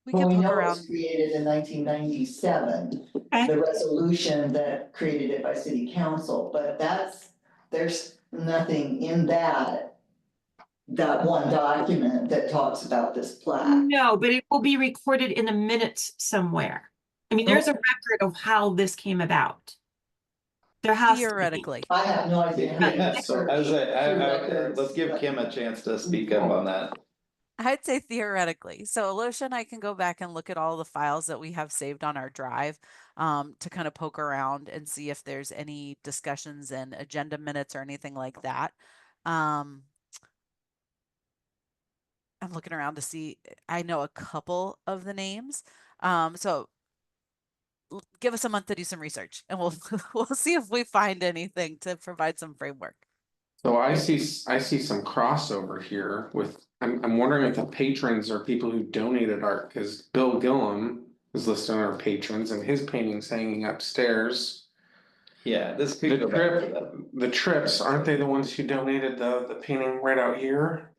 We well, could we poke know it around. was created in 1997. Okay. The resolution that created it by city council, but there's nothing in that one document that talks about this plaque. No, but it will be recorded in the minutes somewhere. I mean, there's a record of how this came about. There has to be. Theoretically. I have no idea. Yeah, so I was like, Records, let's give but- Kim a chance to speak up on that. I'd say theoretically. So Alicia and I can go back and look at all the files that we have saved on our drive to kind of poke around and see if there's any discussions and agenda minutes or anything like that. I'm looking around to see, I know a couple of the names. So give us a month to do some research and we'll we'll see if we find anything to provide some framework. So I see some crossover here with, I'm wondering if the patrons are people who donated art, because Bill Gillum is listed on our patrons and his painting's hanging upstairs. Yeah, this could The go back to trip, that. the Trips, aren't they the ones who donated the painting right out here?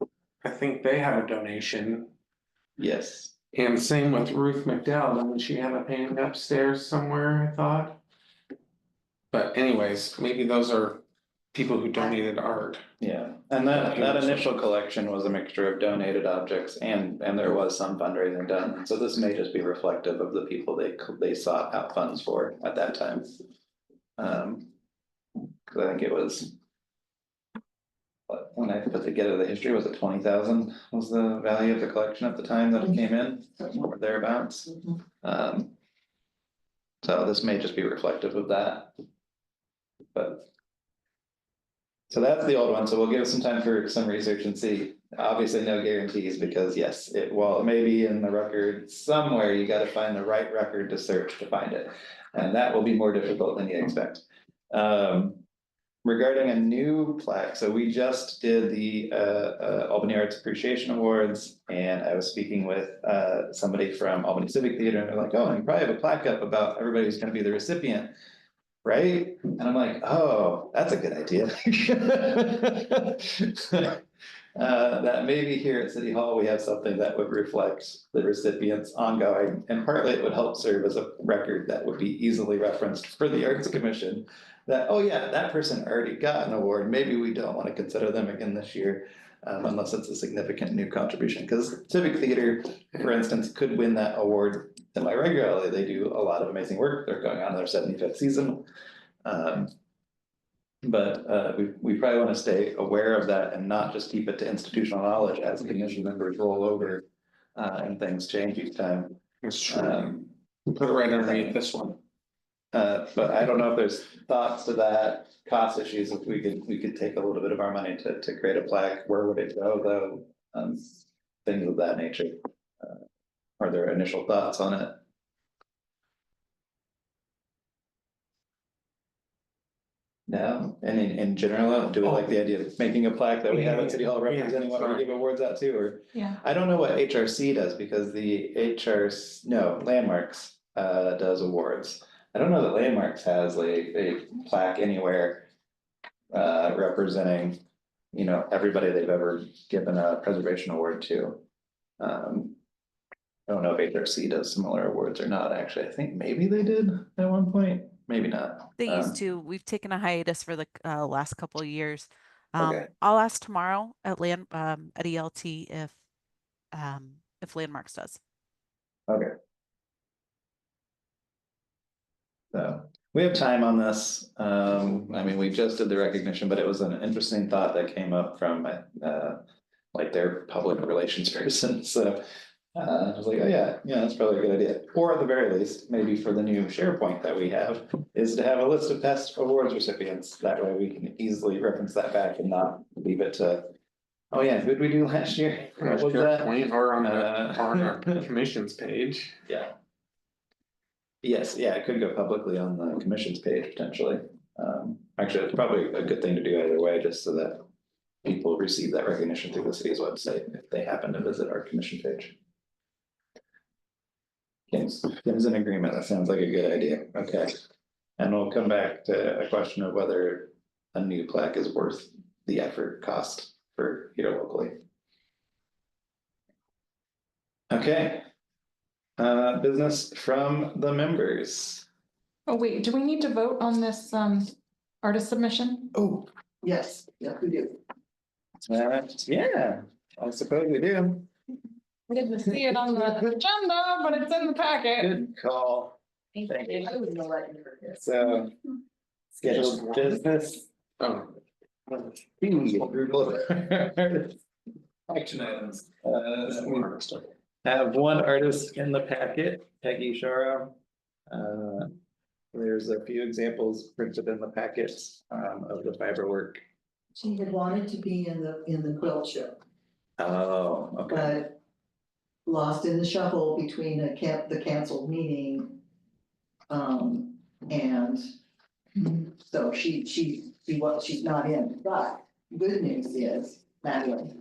I think they have a donation. Yes, And same with Ruth McDowell, doesn't she have a painting upstairs somewhere, I thought? But anyways, maybe those are people who donated art. yeah, and that initial collection was a mixture of donated objects and there was some fundraising done. So this may just be reflective of the people they sought out funds for at that time. Cause I think it was. But when I put together the history, was it 20,000 was the value of the collection at the time that it came in, or thereabouts? So this may just be reflective of that. But. So that's the old one, so we'll give it some time for some research and see. Obviously, no guarantees, because yes, while it may be in the record somewhere, you gotta find the right record to search to find it. And that will be more difficult than you expect. Regarding a new plaque, so we just did the Albany Arts Appreciation Awards, and I was speaking with somebody from Albany Civic Theater, and they're like, oh, and you probably have a plaque up about everybody who's gonna be the recipient, right? And I'm like, oh, that's a good idea. That maybe here at City Hall, we have something that would reflect the recipients ongoing, and partly it would help serve as a record that would be easily referenced for the Arts Commission. That, oh yeah, that person already got an award, maybe we don't want to consider them again this year, unless it's a significant new contribution, because Civic Theater, for instance, could win that award semi-regularly. They do a lot of amazing work, they're going on their 75th season. But we probably want to stay aware of that and not just keep it to institutional knowledge as commission members roll over and things change each time. It's true. Put it right underneath this one. But I don't know if there's thoughts to that, cost issues, if we could take a little bit of our money to create a plaque, where would it go though? Things of that nature. Are there initial thoughts on it? No, and in general, do we like the idea of making a plaque that we have at City Hall representing what we give awards out to, or? Yeah. I don't know what HRC does, because the landmarks does awards. I don't know that Landmarks has a plaque anywhere. Representing, you know, everybody they've ever given a preservation award to. I don't know if HRC does similar awards or not, actually. I think maybe they did at one point, maybe not. They used to. We've taken a hiatus for the last couple of years. Okay. I'll ask tomorrow at at ELT if Landmarks does. Okay. So we have time on this. I mean, we just did the recognition, but it was an interesting thought that came up from like their public relations person. So I was like, oh yeah, that's probably a good idea. Or at the very least, maybe for the new SharePoint that we have, is to have a list of past awards recipients. That way we can easily reference that back and not leave it to, oh yeah, who did we do last year? What was that? Or on our commissions page. Yeah. Yes, yeah, it could go publicly on the commission's page potentially. Actually, it's probably a good thing to do either way, just so that people receive that recognition through the city's website if they happen to visit our commission page. Kim's in agreement. That sounds like a good idea. Okay. And we'll come back to a question of whether a new plaque is worth the effort cost for here locally. Okay. Business from the members. Oh, wait, do we need to vote on this artist submission? Oh, yes, we do. Yeah, I suppose we do. I didn't see it on the agenda, but it's in the packet. Good call. Thank you. So, scheduled business. Oh, Action items. Have one artist in the packet, Peggy Sharo. There's a few examples printed in the packets of the fiber work. She had wanted to be in the quilt show, Oh, okay. but lost in the shuffle between the canceled meeting. And so she's not in, but good news is, Madeline.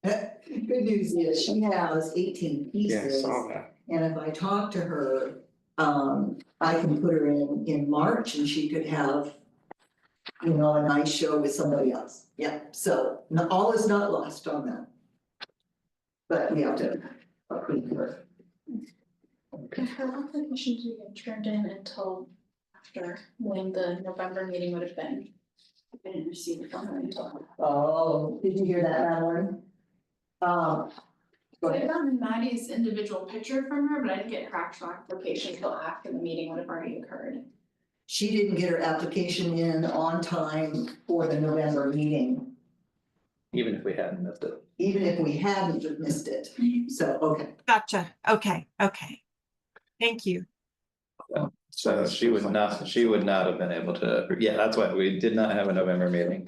Good news is she has 18 yeah, I pieces, saw that. and if I talk to her, I can put her in March and she could have, a nice show with somebody else. Yeah, so all is not lost on that. But we have to approve her. And her application didn't get turned in until after when the November meeting would have been. I didn't receive it from her until. Oh, did you hear that, Madeline? Go I ahead. got Maddie's individual picture from her, but I didn't get her actual application until after the meeting would have already occurred. She didn't get her application in on time for the November meeting, Even if we hadn't missed it. even if we hadn't missed it. So, okay. Gotcha. Okay. Thank you. So she would not have been able to, yeah, that's why we did not have a November meeting.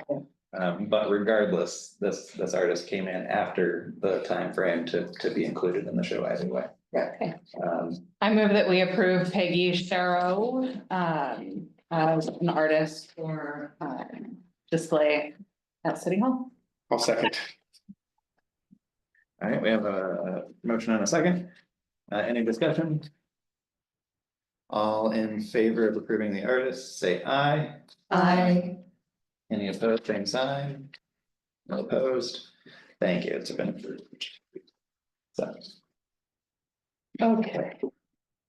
But regardless, this artist came in after the time frame to be included in the show either way. Okay. I move that we approve Peggy Sharo as an artist for display at City Hall. I'll second. All right, we have a motion and a second. Any discussion? All in favor of approving the artist, say aye. I, Any opposed, same sign? No opposed? Thank you, it's been approved. So, Okay.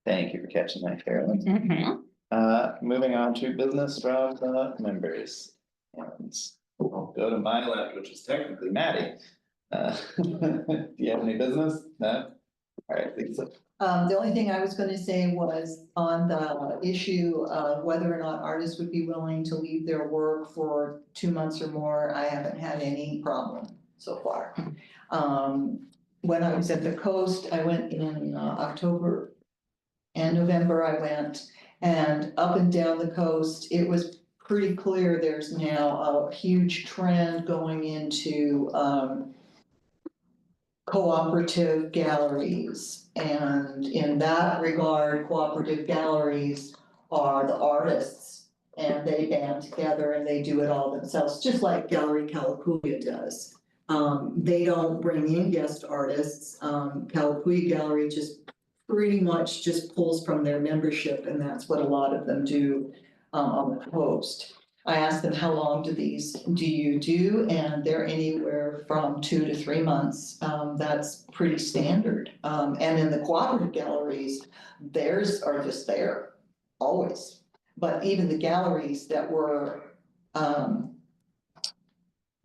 thank you for catching that, Carolyn. Mhm. Moving on to business from the members. And we'll go to my left, which is technically Maddie. Do you have any business? No? All right, Lisa. the only thing I was gonna say was on the issue of whether or not artists would be willing to leave their work for 2 months or more, I haven't had any problem so far. When I was at the coast, I went in October and November, I went, and up and down the coast, it was pretty clear there's now a huge trend going into cooperative galleries. And in that regard, cooperative galleries are the artists, and they band together and they do it all themselves, just like Gallery Calapooya does. They don't bring in guest artists. Calapooya Gallery just pretty much just pulls from their membership, and that's what a lot of them do on the coast. I asked them, how long do you do? And they're anywhere from 2 to 3 months. That's pretty standard. And in the cooperative galleries, theirs are just there, always. But even the galleries that were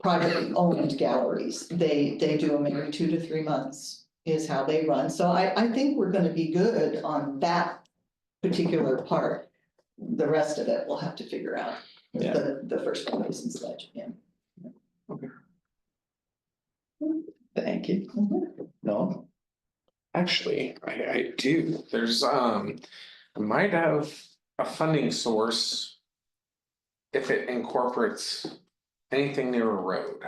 privately owned galleries, they do them every 2 to 3 months is how they run. So I think we're gonna be good on that particular part. The rest of it we'll have to figure out. Yeah. The first one is in such, yeah. Thank you. No, Actually, I do, there's, I might have a funding source. If it incorporates anything near a road.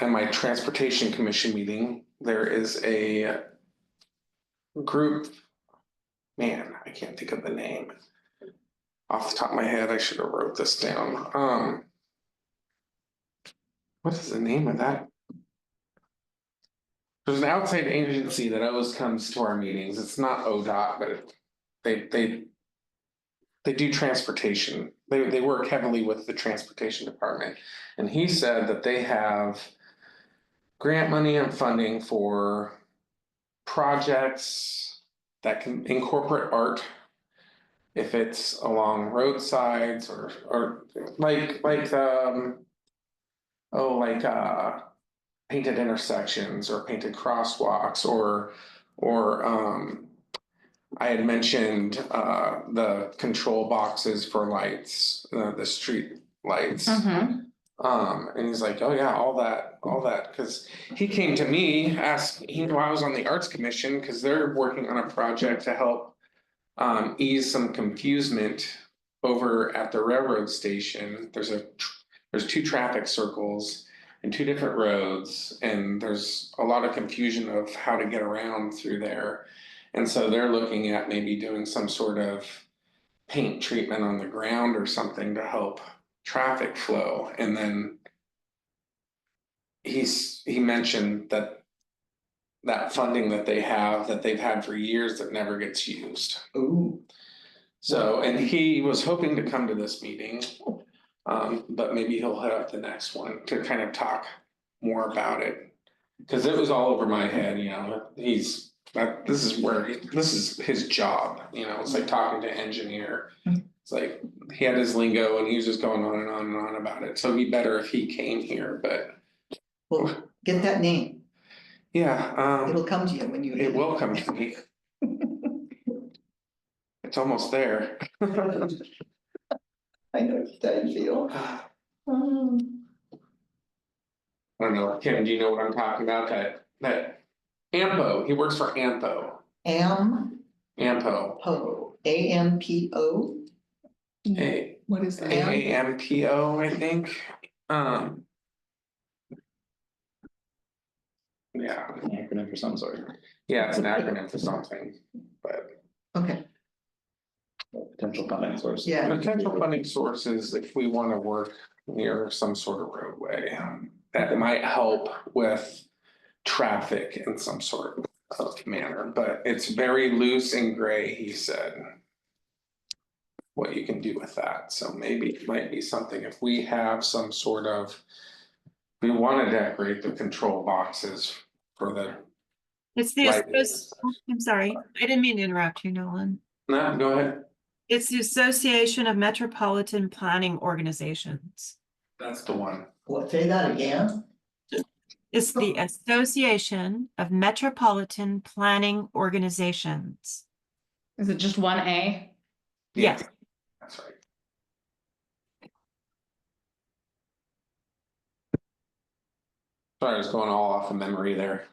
In my transportation commission meeting, there is a group, man, I can't think of the name. Off the top of my head, I should have wrote this down. What is the name of that? There's an outside agency that always comes to our meetings. It's not ODOT, but they do transportation. They work heavily with the transportation department. And he said that they have grant money and funding for projects that can incorporate art. If it's along roadsides or like painted intersections or painted crosswalks or I had mentioned the control boxes for lights, the street lights. And he's like, oh yeah, all that, because he came to me, I was on the Arts Commission, because they're working on a project to help ease some confusement over at the railroad station. There's 2 traffic circles and 2 different roads, and there's a lot of confusion of how to get around through there. And so they're looking at maybe doing some sort of paint treatment on the ground or something to help traffic flow. And then he mentioned that funding that they've had for years that never gets used. Ooh. So, and he was hoping to come to this meeting, but maybe he'll head up the next one to kind of talk more about it. Cause it was all over my head, this is his job, it's like talking to an engineer. It's like, he had his lingo and he was just going on and on and on about it. So it'd be better if he came here, but. Well, get that name. Yeah. It'll come to you when you. It will come to me. It's almost there. I know how you feel. I don't know, Kim, do you know what I'm talking about? That Ampo, he works for Ampo. Ampo, AMPO. What is that? AAMPO, I think. Yeah, acronym for some sort. yeah, it's an acronym for something, but. Okay, Potential funding source. yeah. Potential funding sources, if we want to work near some sort of roadway, that might help with traffic in some sort of manner, but it's very loose and gray, he said. What you can do with that, so maybe it might be something if we have some sort of. We want to decorate the control boxes for the. It's the, Right. I'm sorry, I didn't mean to interrupt you, Nolan. No, go ahead. It's the Association of Metropolitan Planning Organizations. That's the one. What, say that again? It's the Association of Metropolitan Planning Organizations. Is it just 1A? Yes. That's right. Sorry, I was going all off of memory there.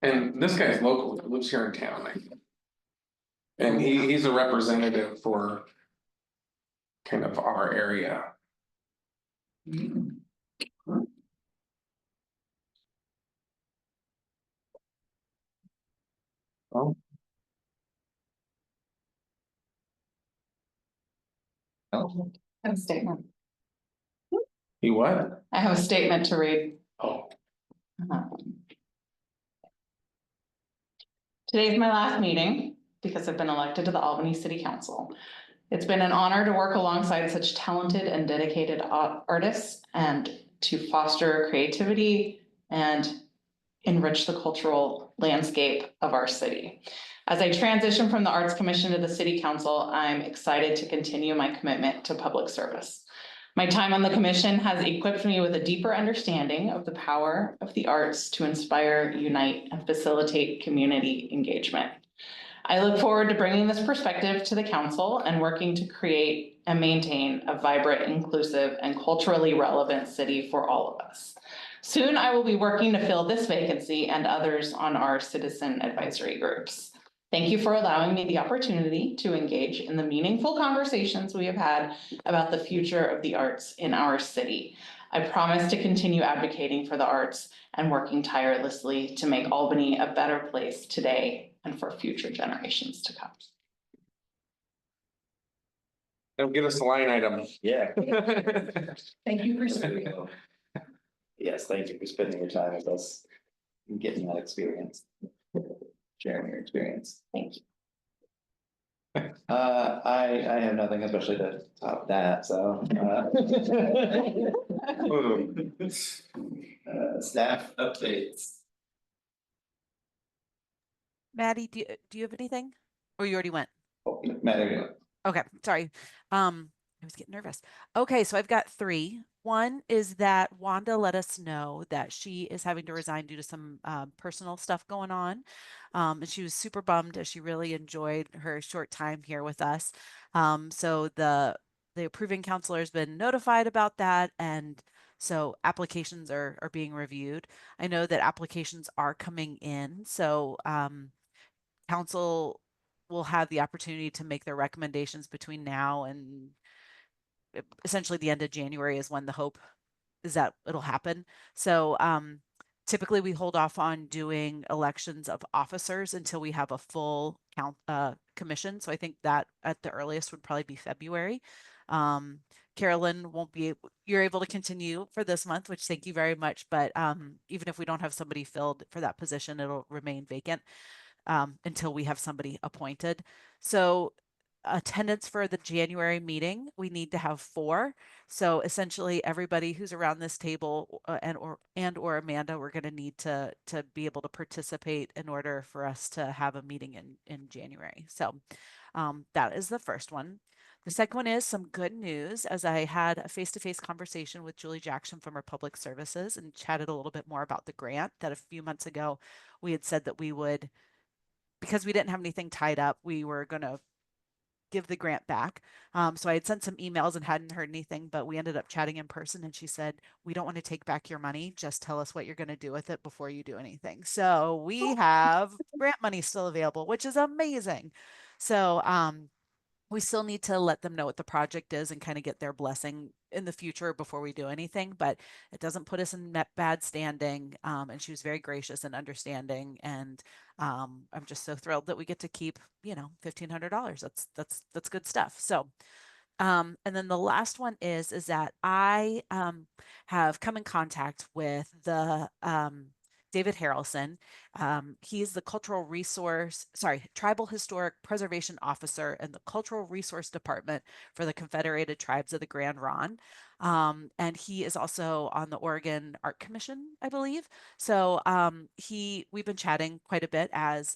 And this guy's local, he lives here in town, I think. And he's a representative for kind of our area. Oh. A statement. You what? I have a statement to read. Oh, Today's my last meeting because I've been elected to the Albany City Council. It's been an honor to work alongside such talented and dedicated artists and to foster creativity and enrich the cultural landscape of our city. As I transition from the Arts Commission to the City Council, I'm excited to continue my commitment to public service. My time on the commission has equipped me with a deeper understanding of the power of the arts to inspire, unite, and facilitate community engagement. I look forward to bringing this perspective to the council and working to create and maintain a vibrant, inclusive, and culturally relevant city for all of us. Soon, I will be working to fill this vacancy and others on our citizen advisory groups. Thank you for allowing me the opportunity to engage in the meaningful conversations we have had about the future of the arts in our city. I promise to continue advocating for the arts and working tirelessly to make Albany a better place today and for future generations to come. don't give us a line item. Yeah. Thank you for speaking. Yes, thank you for spending your time with us and getting that experience. Sharing your experience. Thank you. I have nothing especially to top that, so. Staff updates. Maddie, do you have anything? Or you already went? Oh, Matt, there you go. Okay, sorry. I was getting nervous. Okay, so I've got 3. One is that Wanda let us know that she is having to resign due to some personal stuff going on. And she was super bummed as she really enjoyed her short time here with us. So the approving counselor has been notified about that, and so applications are being reviewed. I know that applications are coming in, so council will have the opportunity to make their recommendations between now and essentially the end of January is when the hope is that it'll happen. So typically we hold off on doing elections of officers until we have a full commission. So I think that at the earliest would probably be February. Carolyn won't be, you're able to continue for this month, which thank you very much. But even if we don't have somebody filled for that position, it'll remain vacant until we have somebody appointed. So attendance for the January meeting, we need to have 4. So essentially everybody who's around this table and or Amanda, we're going to need to be able to participate in order for us to have a meeting in January. So that is the first one. The second one is some good news, as I had a face-to-face conversation with Julie Jackson from our public services and chatted a little bit more about the grant that a few months ago we had said that we would, because we didn't have anything tied up, we were going to give the grant back. So I had sent some emails and hadn't heard anything, but we ended up chatting in person and she said, we don't want to take back your money. Just tell us what you're going to do with it before you do anything. So we have grant money still available, which is amazing. So we still need to let them know what the project is and kind of get their blessing in the future before we do anything, but it doesn't put us in bad standing. And she was very gracious and understanding. And I'm just so thrilled that we get to keep, $1,500. That's good stuff. So, and then the last one is that I have come in contact with the David Harrelson. He's the Tribal Historic Preservation Officer in the Cultural Resource Department for the Confederated Tribes of the Grand Ronde. And he is also on the Oregon Art Commission, I believe. So we've been chatting quite a bit as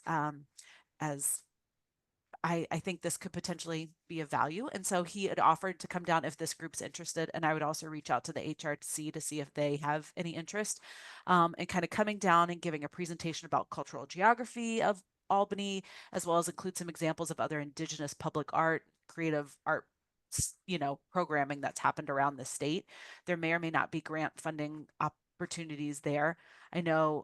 I think this could potentially be of value. And so he had offered to come down if this group's interested. And I would also reach out to the HRC to see if they have any interest and kind of coming down and giving a presentation about cultural geography of Albany, as well as include some examples of other Indigenous public art, creative art, programming that's happened around the state. There may or may not be grant funding opportunities there. I know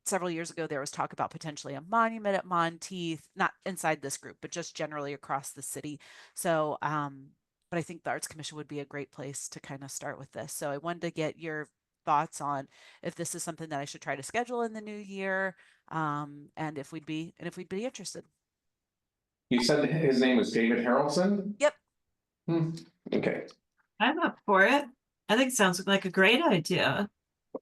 several years ago there was talk about potentially a monument at Monteith, not inside this group, but just generally across the city. So, but I think the Arts Commission would be a great place to kind of start with this. So I wanted to get your thoughts on if this is something that I should try to schedule in the new year, and if we'd be interested. You said his name was David Harrelson? Yep. Okay. I'm up for it. I think it sounds like a great idea.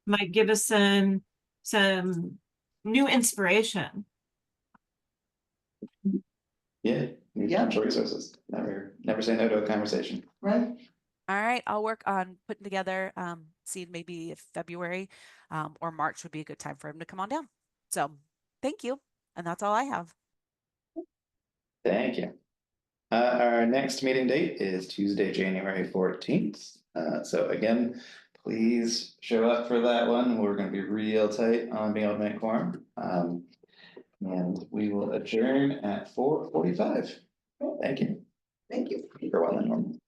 Might give us some new inspiration. Yeah, new Yeah. potential resources. Never say no to a conversation. Right? All right, I'll work on putting together, see maybe if February or March would be a good time for him to come on down. So thank you. And that's all I have. Thank you. Our next meeting date is Tuesday, January 14th. So again, please show up for that one. We're gonna be real tight on being able to make quorum. And we will adjourn at 4:45. Thank you. Thank you. For one, Norman.